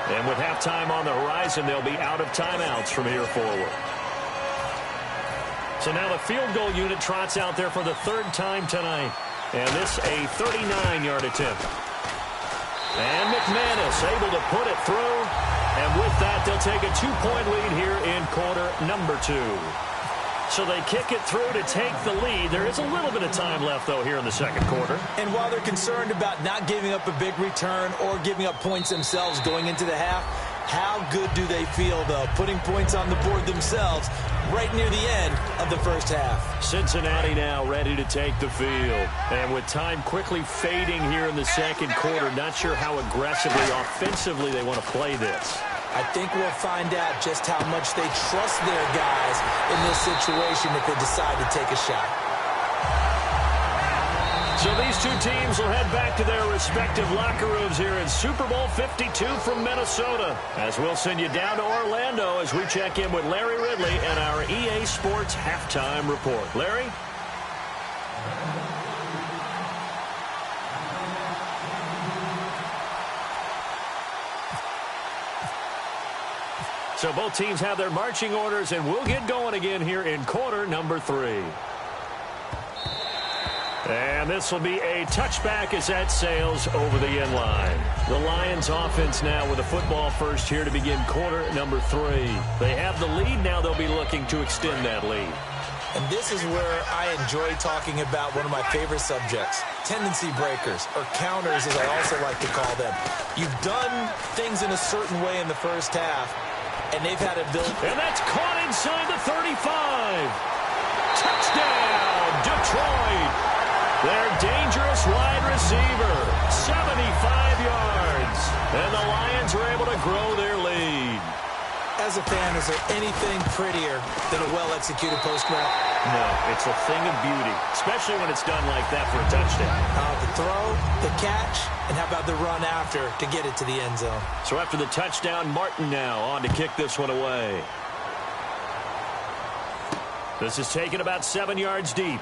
And with halftime on the horizon, they'll be out of timeouts from here forward. So now the field goal unit trots out there for the third time tonight. And this a 39-yard attempt. And McManus able to put it through. And with that, they'll take a 2-point lead here in quarter number 2. So they kick it through to take the lead. There is a little bit of time left, though, here in the second quarter. And while they're concerned about not giving up a big return or giving up points themselves going into the half, how good do they feel, though, putting points on the board themselves right near the end of the first half? Cincinnati now ready to take the field. And with time quickly fading here in the second quarter, not sure how aggressively, offensively they want to play this. I think we'll find out just how much they trust their guys in this situation if they decide to take a shot. So these two teams will head back to their respective locker rooms here in Super Bowl 52 from Minnesota. As we'll send you down to Orlando as we check in with Larry Ridley and our EA Sports Halftime Report. Larry? So both teams have their marching orders, and we'll get going again here in quarter number 3. And this will be a touchback as that sails over the end line. The Lions offense now with a football first here to begin quarter number 3. They have the lead. Now they'll be looking to extend that lead. And this is where I enjoy talking about one of my favorite subjects, tendency breakers, or counters as I also like to call them. You've done things in a certain way in the first half, and they've had a build. And that's caught inside the 35. Touchdown, Detroit. Their dangerous wide receiver, 75 yards. And the Lions are able to grow their lead. As a fan, is there anything prettier than a well-executed post route? No, it's a thing of beauty, especially when it's done like that for a touchdown. The throw, the catch, and how about the run after to get it to the end zone? So after the touchdown, Martin now on to kick this one away. This is taken about 7 yards deep.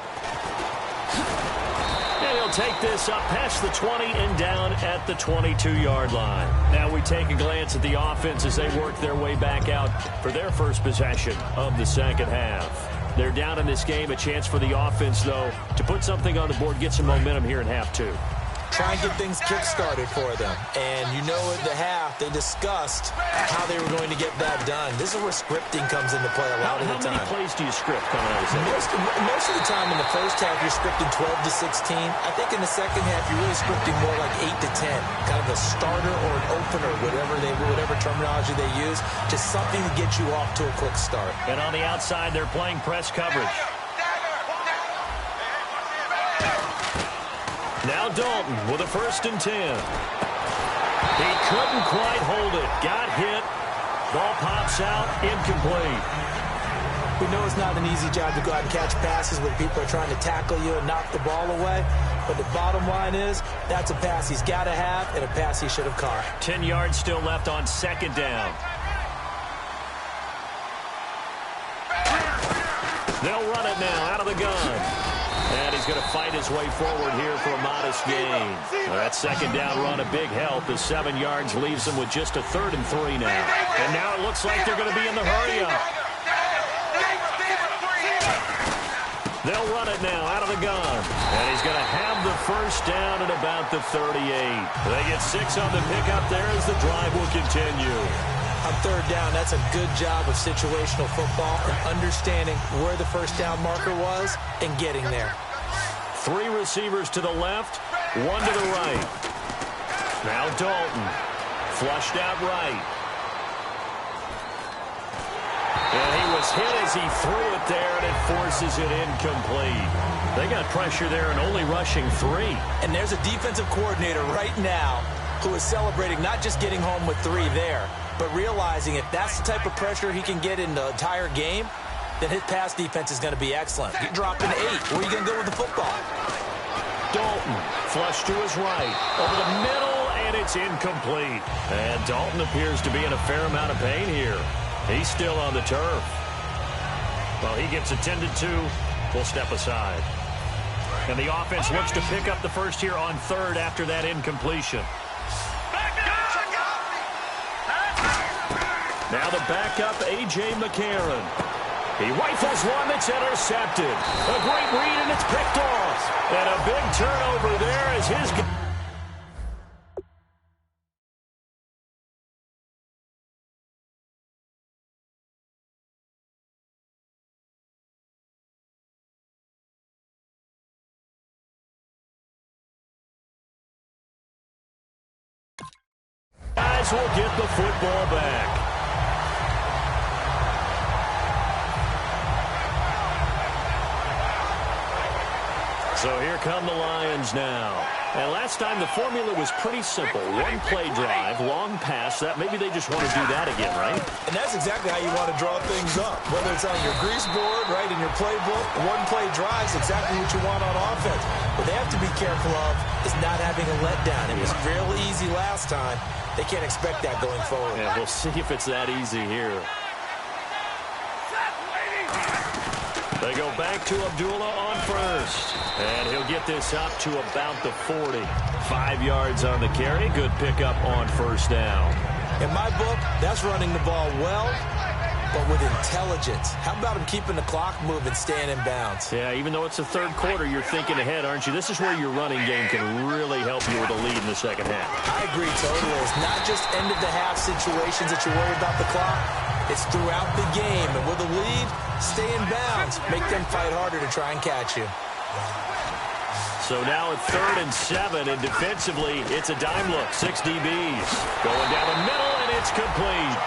And he'll take this up past the 20 and down at the 22-yard line. Now we take a glance at the offense as they work their way back out for their first possession of the second half. They're down in this game. A chance for the offense, though, to put something on the board, get some momentum here in half 2. Try and get things kick-started for them. And you know at the half, they discussed how they were going to get that done. This is where scripting comes into play a lot of the time. How many plays do you script coming out of this? Most of the time in the first half, you're scripting 12 to 16. I think in the second half, you're really scripting more like 8 to 10. Kind of a starter or an opener, whatever terminology they use. Just something to get you off to a quick start. And on the outside, they're playing press coverage. Now Dalton with a 1st and 10. He couldn't quite hold it. Got hit. Ball pops out. Incomplete. We know it's not an easy job to go out and catch passes when people are trying to tackle you and knock the ball away. But the bottom line is, that's a pass he's got to have and a pass he should have caught. 10 yards still left on 2nd down. They'll run it now out of the gun. And he's going to fight his way forward here for a modest gain. That 2nd down run, a big help. The 7 yards leaves them with just a 3rd and 3 now. And now it looks like they're going to be in the hurry-up. They'll run it now out of the gun. And he's going to have the 1st down at about the 38. They get 6 on the pickup there as the drive will continue. On 3rd down, that's a good job of situational football and understanding where the 1st down marker was and getting there. 3 receivers to the left, 1 to the right. Now Dalton, flushed out right. And he was hit as he threw it there, and it forces it incomplete. They got pressure there and only rushing 3. And there's a defensive coordinator right now who is celebrating not just getting home with 3 there, but realizing if that's the type of pressure he can get in the entire game, then his pass defense is going to be excellent. You're dropping 8. Where are you going to go with the football? Dalton, flush to his right, over the middle, and it's incomplete. And Dalton appears to be in a fair amount of pain here. He's still on the turf. Well, he gets attended to. We'll step aside. And the offense looks to pick up the first here on 3rd after that incompletion. Now the backup, A.J. McCarron. He rifles one that's intercepted. A great read, and it's picked off. And a big turnover there as his guys will get the football back. So here come the Lions now. And last time the formula was pretty simple. One play drive, long pass. That maybe they just want to do that again, right? And that's exactly how you want to draw things up. Whether it's on your grease board, right, in your playbook, one play drive is exactly what you want on offense. What they have to be careful of is not having a letdown. It was real easy last time. They can't expect that going forward. Yeah, we'll see if it's that easy here. They go back to Abdullah on first. And he'll get this up to about the 40. 5 yards on the carry. Good pickup on first down. In my book, that's running the ball well, but with intelligence. How about him keeping the clock moving, staying in bounds? Yeah, even though it's the third quarter, you're thinking ahead, aren't you? This is where your running game can really help you with a lead in the second half. I agree totally. It's not just end-of-the-half situations that you worry about the clock. It's throughout the game. And with a lead, stay in bounds. Make them fight harder to try and catch you. So now at 3rd and 7, and defensively, it's a dime look. 6 DBs. Going down the middle, and it's complete.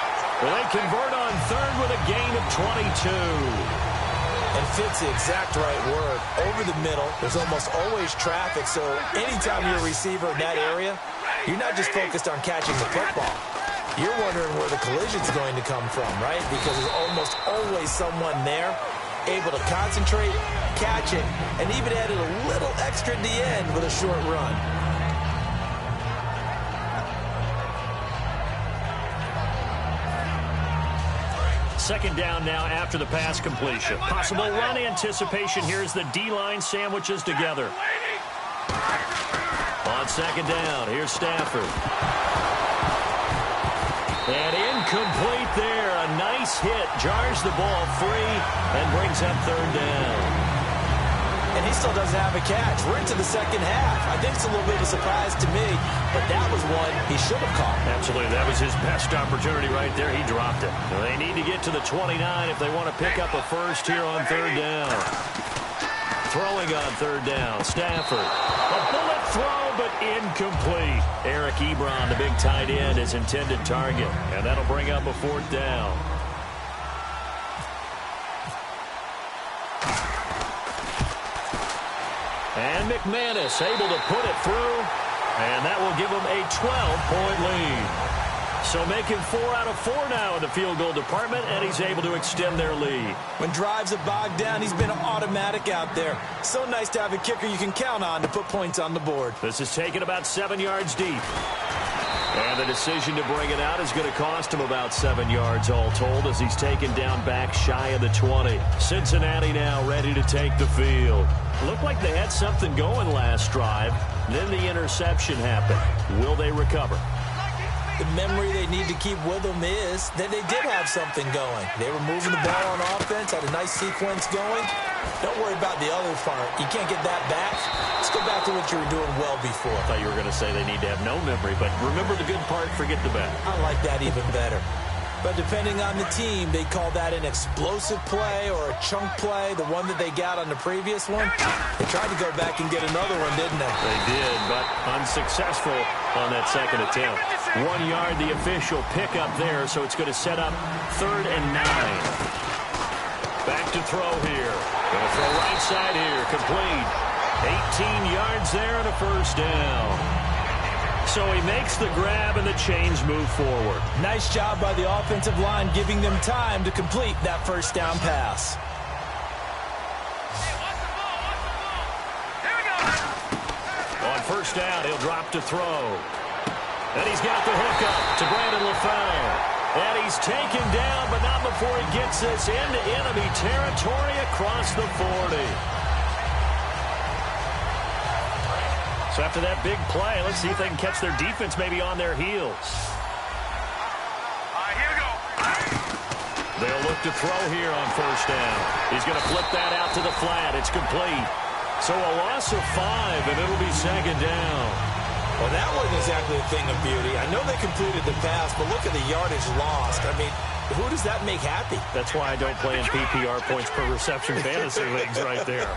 Well, they convert on 3rd with a gain of 22. And fits the exact right word. Over the middle, there's almost always traffic, so anytime you're a receiver in that area, you're not just focused on catching the football. You're wondering where the collision's going to come from, right? Because there's almost always someone there able to concentrate, catch it, and even added a little extra at the end with a short run. Second down now after the pass completion. Possible run anticipation here as the D-line sandwiches together. On second down, here's Stafford. And incomplete there. A nice hit. Jars the ball free and brings up 3rd down. And he still doesn't have a catch. We're into the second half. I think it's a little bit of a surprise to me, but that was one he should have caught. Absolutely. That was his best opportunity right there. He dropped it. So they need to get to the 29 if they want to pick up a first here on 3rd down. Throwing on 3rd down. Stafford. A bullet throw, but incomplete. Eric Ebron, the big tight end, his intended target. And that'll bring up a 4th down. And McManus able to put it through. And that will give them a 12-point lead. So making 4 out of 4 now in the field goal department, and he's able to extend their lead. When drives are bogged down, he's been automatic out there. So nice to have a kicker you can count on to put points on the board. This is taken about 7 yards deep. And the decision to bring it out is going to cost him about 7 yards all told as he's taken down back shy of the 20. Cincinnati now ready to take the field. Looked like they had something going last drive. Then the interception happened. Will they recover? The memory they need to keep with them is that they did have something going. They were moving the ball on offense, had a nice sequence going. Don't worry about the other part. You can't get that back. Let's go back to what you were doing well before. I thought you were going to say they need to have no memory, but remember the good part, forget the bad. I like that even better. But depending on the team, they call that an explosive play or a chunk play, the one that they got on the previous one. They tried to go back and get another one, didn't they? They did, but unsuccessful on that second attempt. 1 yard, the official pickup there, so it's going to set up 3rd and 9. Back to throw here. Going to throw right side here, complete. 18 yards there and a first down. So he makes the grab and the chains move forward. Nice job by the offensive line giving them time to complete that first down pass. On first down, he'll drop to throw. And he's got the hookup to Brandon LaFell. And he's taken down, but not before he gets this into enemy territory across the 40. So after that big play, let's see if they can catch their defense maybe on their heels. All right, here we go. to throw here on first down. He's going to flip that out to the flat. It's complete. So a loss of 5, and it'll be second down. Well, that wasn't exactly a thing of beauty. I know they completed the pass, but look at the yardage lost. I mean, who does that make happy? That's why I don't play in PPR points per reception fantasy leagues right there.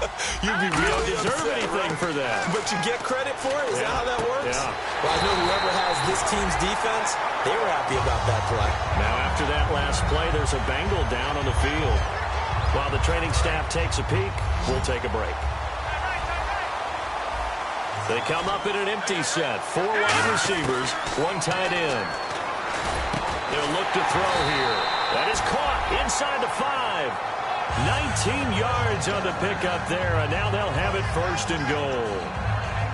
You don't deserve anything for that. But you get credit for it? Is that how that works? Yeah. Well, I know whoever has this team's defense, they were happy about that play. Now, after that last play, there's a Bengal down on the field. While the training staff takes a peek, we'll take a break. They come up in an empty set. 4 wide receivers, 1 tight end. They'll look to throw here. That is caught inside the 5. 19 yards on the pickup there, and now they'll have it first and goal.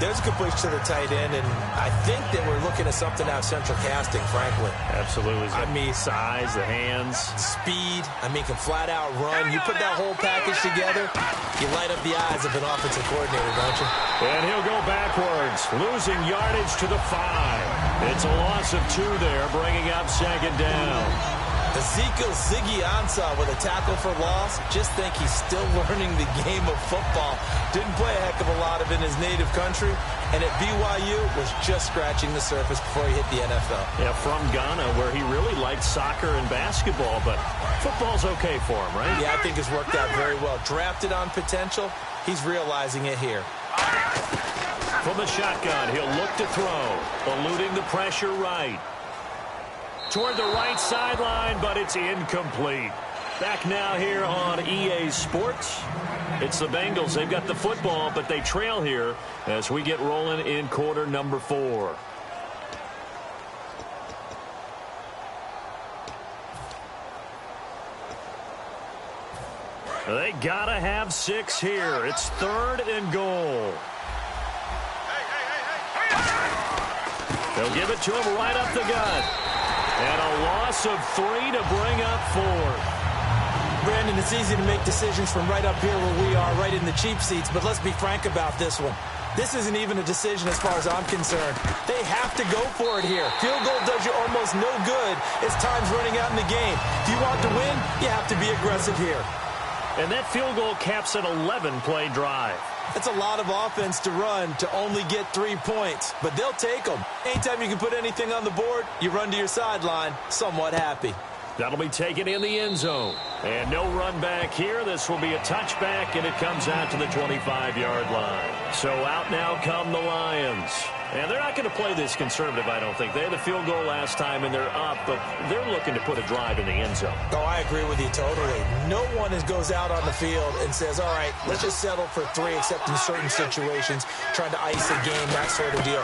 There's a completion to the tight end, and I think that we're looking at something out of central casting, frankly. Absolutely. I mean, size, the hands. Speed. I mean, can flat out run. You put that whole package together, you light up the eyes of an offensive coordinator, don't you? And he'll go backwards, losing yardage to the 5. It's a loss of 2 there, bringing up second down. Ezekiel Ziggy Ansah with a tackle for loss. Just think he's still learning the game of football. Didn't play a heck of a lot of it in his native country. And at BYU was just scratching the surface before he hit the NFL. Yeah, from Ghana, where he really liked soccer and basketball. But football's okay for him, right? Yeah, I think it's worked out very well. Drafted on potential. He's realizing it here. From the shotgun, he'll look to throw. Eluding the pressure right. Toward the right sideline, but it's incomplete. Back now here on EA Sports. It's the Bengals. They've got the football, but they trail here as we get rolling in quarter number 4. They gotta have 6 here. It's 3rd and goal. They'll give it to him right up the gut. And a loss of 3 to bring up 4th. Brandon, it's easy to make decisions from right up here where we are, right in the cheap seats, but let's be frank about this one. This isn't even a decision as far as I'm concerned. They have to go for it here. Field goal does you almost no good as time's running out in the game. If you want to win, you have to be aggressive here. And that field goal caps an 11-play drive. That's a lot of offense to run to only get 3 points, but they'll take them. Anytime you can put anything on the board, you run to your sideline somewhat happy. That'll be taken in the end zone. And no run back here. This will be a touchback, and it comes out to the 25-yard line. So out now come the Lions. And they're not going to play this conservative, I don't think. They had the field goal last time, and they're up, but they're looking to put a drive in the end zone. Oh, I agree with you totally. No one goes out on the field and says, all right, let's just settle for 3, except in certain situations, trying to ice a game, that sort of deal.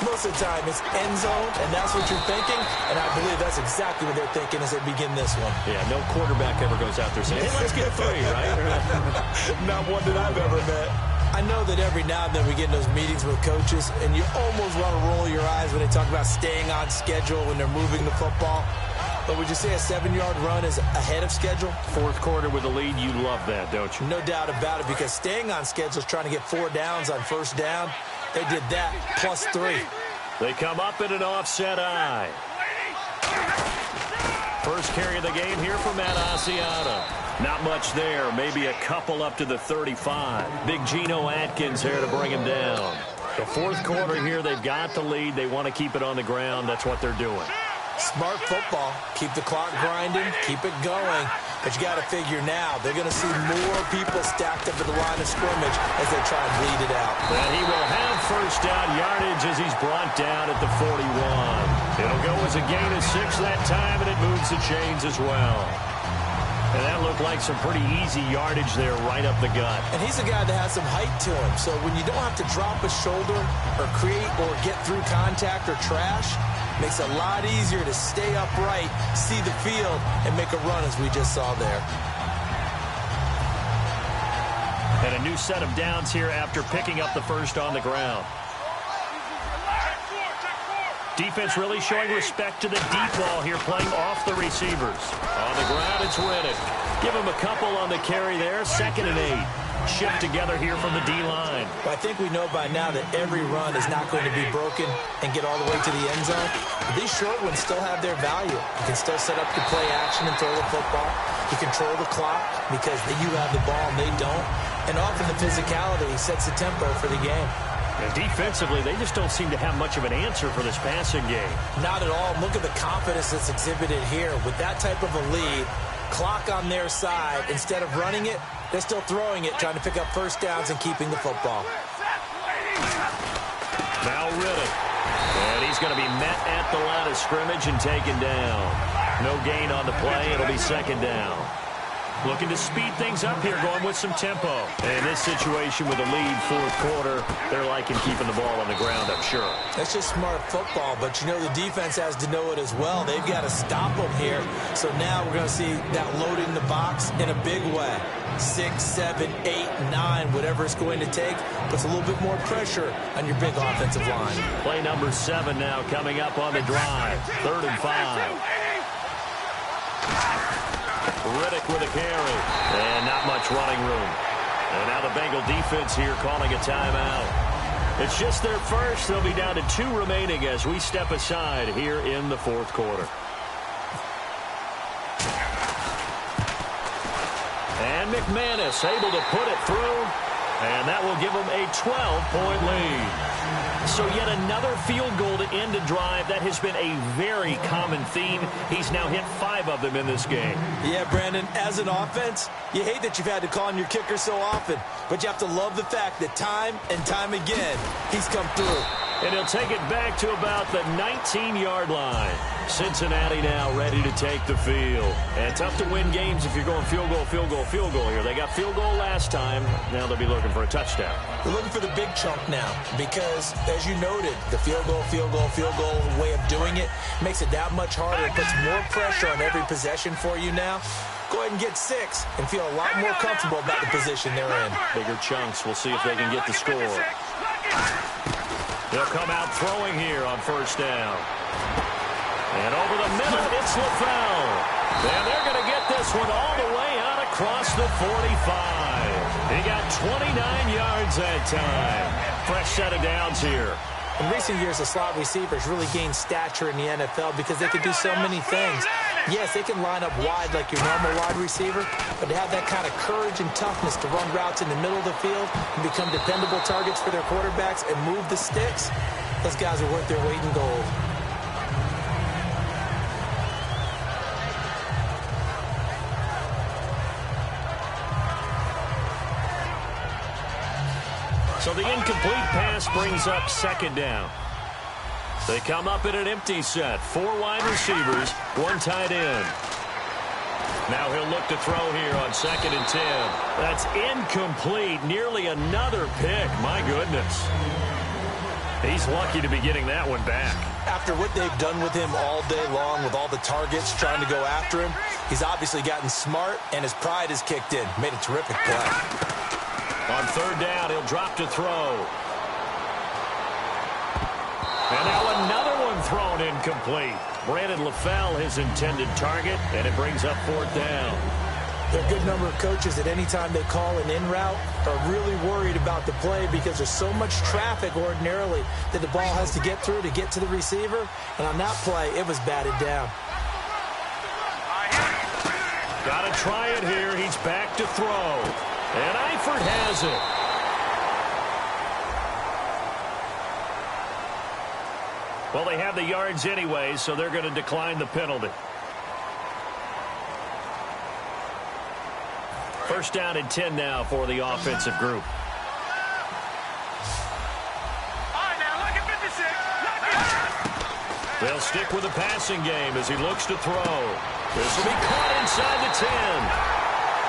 Most of the time, it's end zone, and that's what you're thinking, and I believe that's exactly what they're thinking as they begin this one. Yeah, no quarterback ever goes out there saying, hey, let's get 3, right? Not one that I've ever met. I know that every now and then we get in those meetings with coaches, and you almost want to roll your eyes when they talk about staying on schedule when they're moving the football. But would you say a 7-yard run is ahead of schedule? 4th quarter with a lead, you love that, don't you? No doubt about it, because staying on schedule is trying to get 4 downs on first down. They did that, plus 3. They come up in an offset eye. First carry of the game here for Matt Asiata. Not much there. Maybe a couple up to the 35. Big Geno Atkins there to bring him down. The 4th quarter here, they've got the lead. They want to keep it on the ground. That's what they're doing. Smart football. Keep the clock grinding. Keep it going. But you got to figure now, they're going to see more people stacked up at the line of scrimmage as they try and bleed it out. And he will have first down yardage as he's brought down at the 41. It'll go as a gain of 6 that time, and it moves the chains as well. And that looked like some pretty easy yardage there right up the gut. And he's a guy that has some height to him. So when you don't have to drop a shoulder or create or get through contact or trash, makes it a lot easier to stay upright, see the field, and make a run as we just saw there. And a new set of downs here after picking up the first on the ground. Defense really showing respect to the deep ball here, playing off the receivers. On the ground, it's Riddick. Give him a couple on the carry there. 2nd and 8. Shift together here from the D-line. I think we know by now that every run is not going to be broken and get all the way to the end zone. But these short ones still have their value. You can still set up your play action and throw the football. You control the clock because you have the ball and they don't. And often the physicality sets the tempo for the game. And defensively, they just don't seem to have much of an answer for this passing game. Not at all. Look at the confidence that's exhibited here. With that type of a lead, clock on their side, instead of running it, they're still throwing it, trying to pick up first downs and keeping the football. Now Riddick. And he's going to be met at the line of scrimmage and taken down. No gain on the play. It'll be 2nd down. Looking to speed things up here, going with some tempo. And in this situation with a lead 4th quarter, they're liking keeping the ball on the ground, I'm sure. That's just smart football, but you know the defense has to know it as well. They've got to stop them here. So now we're going to see that loading the box in a big way. 6, 7, 8, 9, whatever it's going to take, puts a little bit more pressure on your big offensive line. Play number 7 now coming up on the drive. 3rd and 5. Riddick with a carry. And not much running room. And now the Bengal defense here calling a timeout. It's just their first. They'll be down to 2 remaining as we step aside here in the 4th quarter. And McManus able to put it through. And that will give them a 12-point lead. So yet another field goal to end a drive. That has been a very common theme. He's now hit 5 of them in this game. Yeah, Brandon, as an offense, you hate that you've had to call on your kicker so often, but you have to love the fact that time and time again, he's come through. And he'll take it back to about the 19-yard line. Cincinnati now ready to take the field. And tough to win games if you're going field goal, field goal, field goal here. They got field goal last time. Now they'll be looking for a touchdown. They're looking for the big chunk now because, as you noted, the field goal way of doing it makes it that much harder. It puts more pressure on every possession for you now. Go ahead and get 6 and feel a lot more comfortable about the position they're in. Bigger chunks. We'll see if they can get the score. They'll come out throwing here on 1st down. And over the middle, it's LaFell. And they're going to get this one all the way out across the 45. He got 29 yards that time. Fresh set of downs here. In recent years, the slot receivers really gained stature in the NFL because they could do so many things. Yes, they can line up wide like your normal wide receiver, but to have that kind of courage and toughness to run routes in the middle of the field and become dependable targets for their quarterbacks and move the sticks, those guys are worth their weight in gold. So the incomplete pass brings up 2nd down. They come up in an empty set. 4 wide receivers, 1 tight end. Now he'll look to throw here on 2nd and 10. That's incomplete. Nearly another pick. My goodness. He's lucky to be getting that one back. After what they've done with him all day long, with all the targets trying to go after him, he's obviously gotten smart, and his pride has kicked in. Made a terrific play. On 3rd down, he'll drop to throw. And now another one thrown incomplete. Brandon LaFell, his intended target, and it brings up 4th down. There are a good number of coaches that any time they call an in route are really worried about the play because there's so much traffic ordinarily that the ball has to get through to get to the receiver. And on that play, it was batted down. Got to try it here. He's back to throw. And Eifert has it. Well, they have the yards anyway, so they're going to decline the penalty. 1st down and 10 now for the offensive group. They'll stick with the passing game as he looks to throw. This will be caught inside the 10.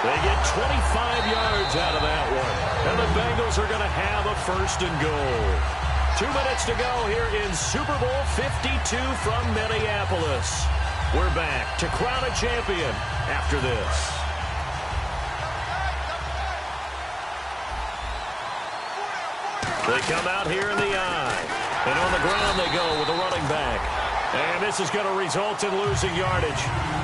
They get 25 yards out of that one. And the Bengals are going to have a 1st and goal. 2 minutes to go here in Super Bowl 52 from Minneapolis. We're back to crown a champion after this. They come out here in the I. And on the ground they go with the running back. And this is going to result in losing yardage.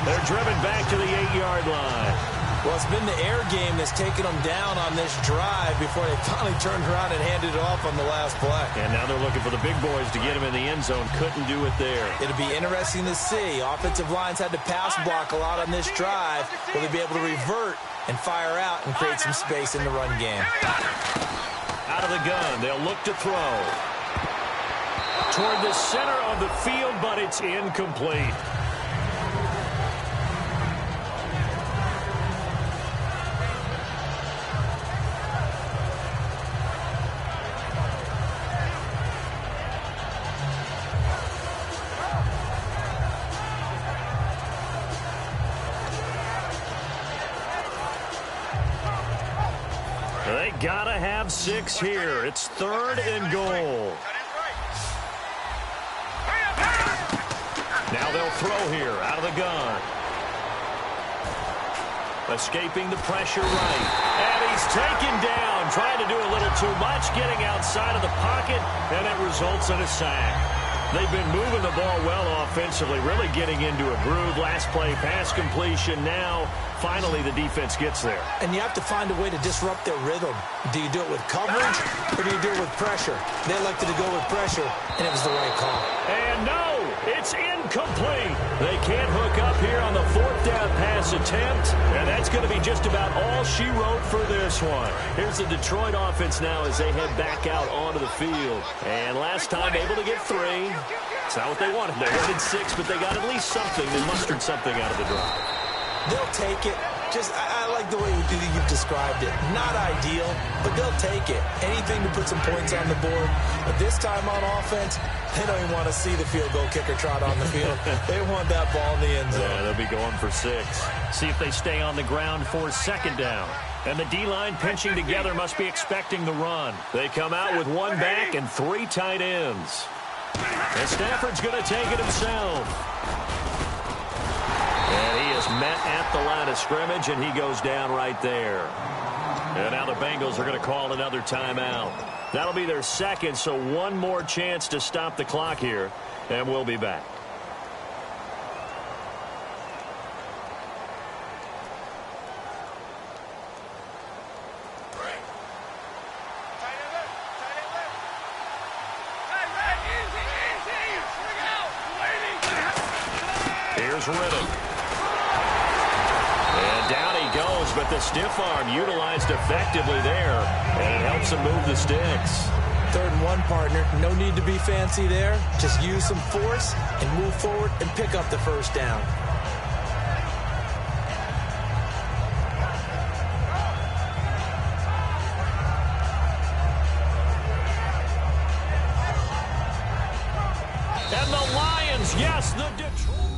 They're driven back to the 8-yard line. Well, it's been the air game that's taken them down on this drive before they finally turned around and handed it off on the last play. And now they're looking for the big boys to get him in the end zone. Couldn't do it there. It'll be interesting to see. Offensive lines had to pass block a lot on this drive. Will they be able to revert and fire out and create some space in the run game? Out of the gun, they'll look to throw. Toward the center of the field, but it's incomplete. They gotta have 6 here. It's 3rd and goal. Now they'll throw here out of the gun. Escaping the pressure right. And he's taken down, trying to do a little too much, getting outside of the pocket, and it results in a sack. They've been moving the ball well offensively, really getting into a groove. Last play, pass completion. Now, finally, the defense gets there. And you have to find a way to disrupt their rhythm. Do you do it with coverage, or do you do it with pressure? They elected to go with pressure, and it was the right call. And no, it's incomplete. They can't hook up here on the 4th down pass attempt, and that's going to be just about all she wrote for this one. Here's the Detroit offense now as they head back out onto the field. And last time able to get 3. It's not what they wanted. They wanted 6, but they got at least something. They mustered something out of the drive. They'll take it. I like the way you've described it. Not ideal, but they'll take it. Anything to put some points on the board. But this time on offense, they don't even want to see the field goal kicker trot on the field. They want that ball in the end zone. Yeah, they'll be going for 6. See if they stay on the ground for 2nd down. And the D-line pinching together must be expecting the run. They come out with 1 back and 3 tight ends. And Stafford's going to take it himself. And he is met at the line of scrimmage, and he goes down right there. And now the Bengals are going to call another timeout. That'll be their 2nd, so 1 more chance to stop the clock here, and we'll be back. Here's Riddick. And down he goes, but the stiff arm utilized effectively there, and it helps him move the sticks. 3rd and 1, partner. No need to be fancy there. Just use some force and move forward and pick up the 1st down. And the Lions, yes, the Detroit...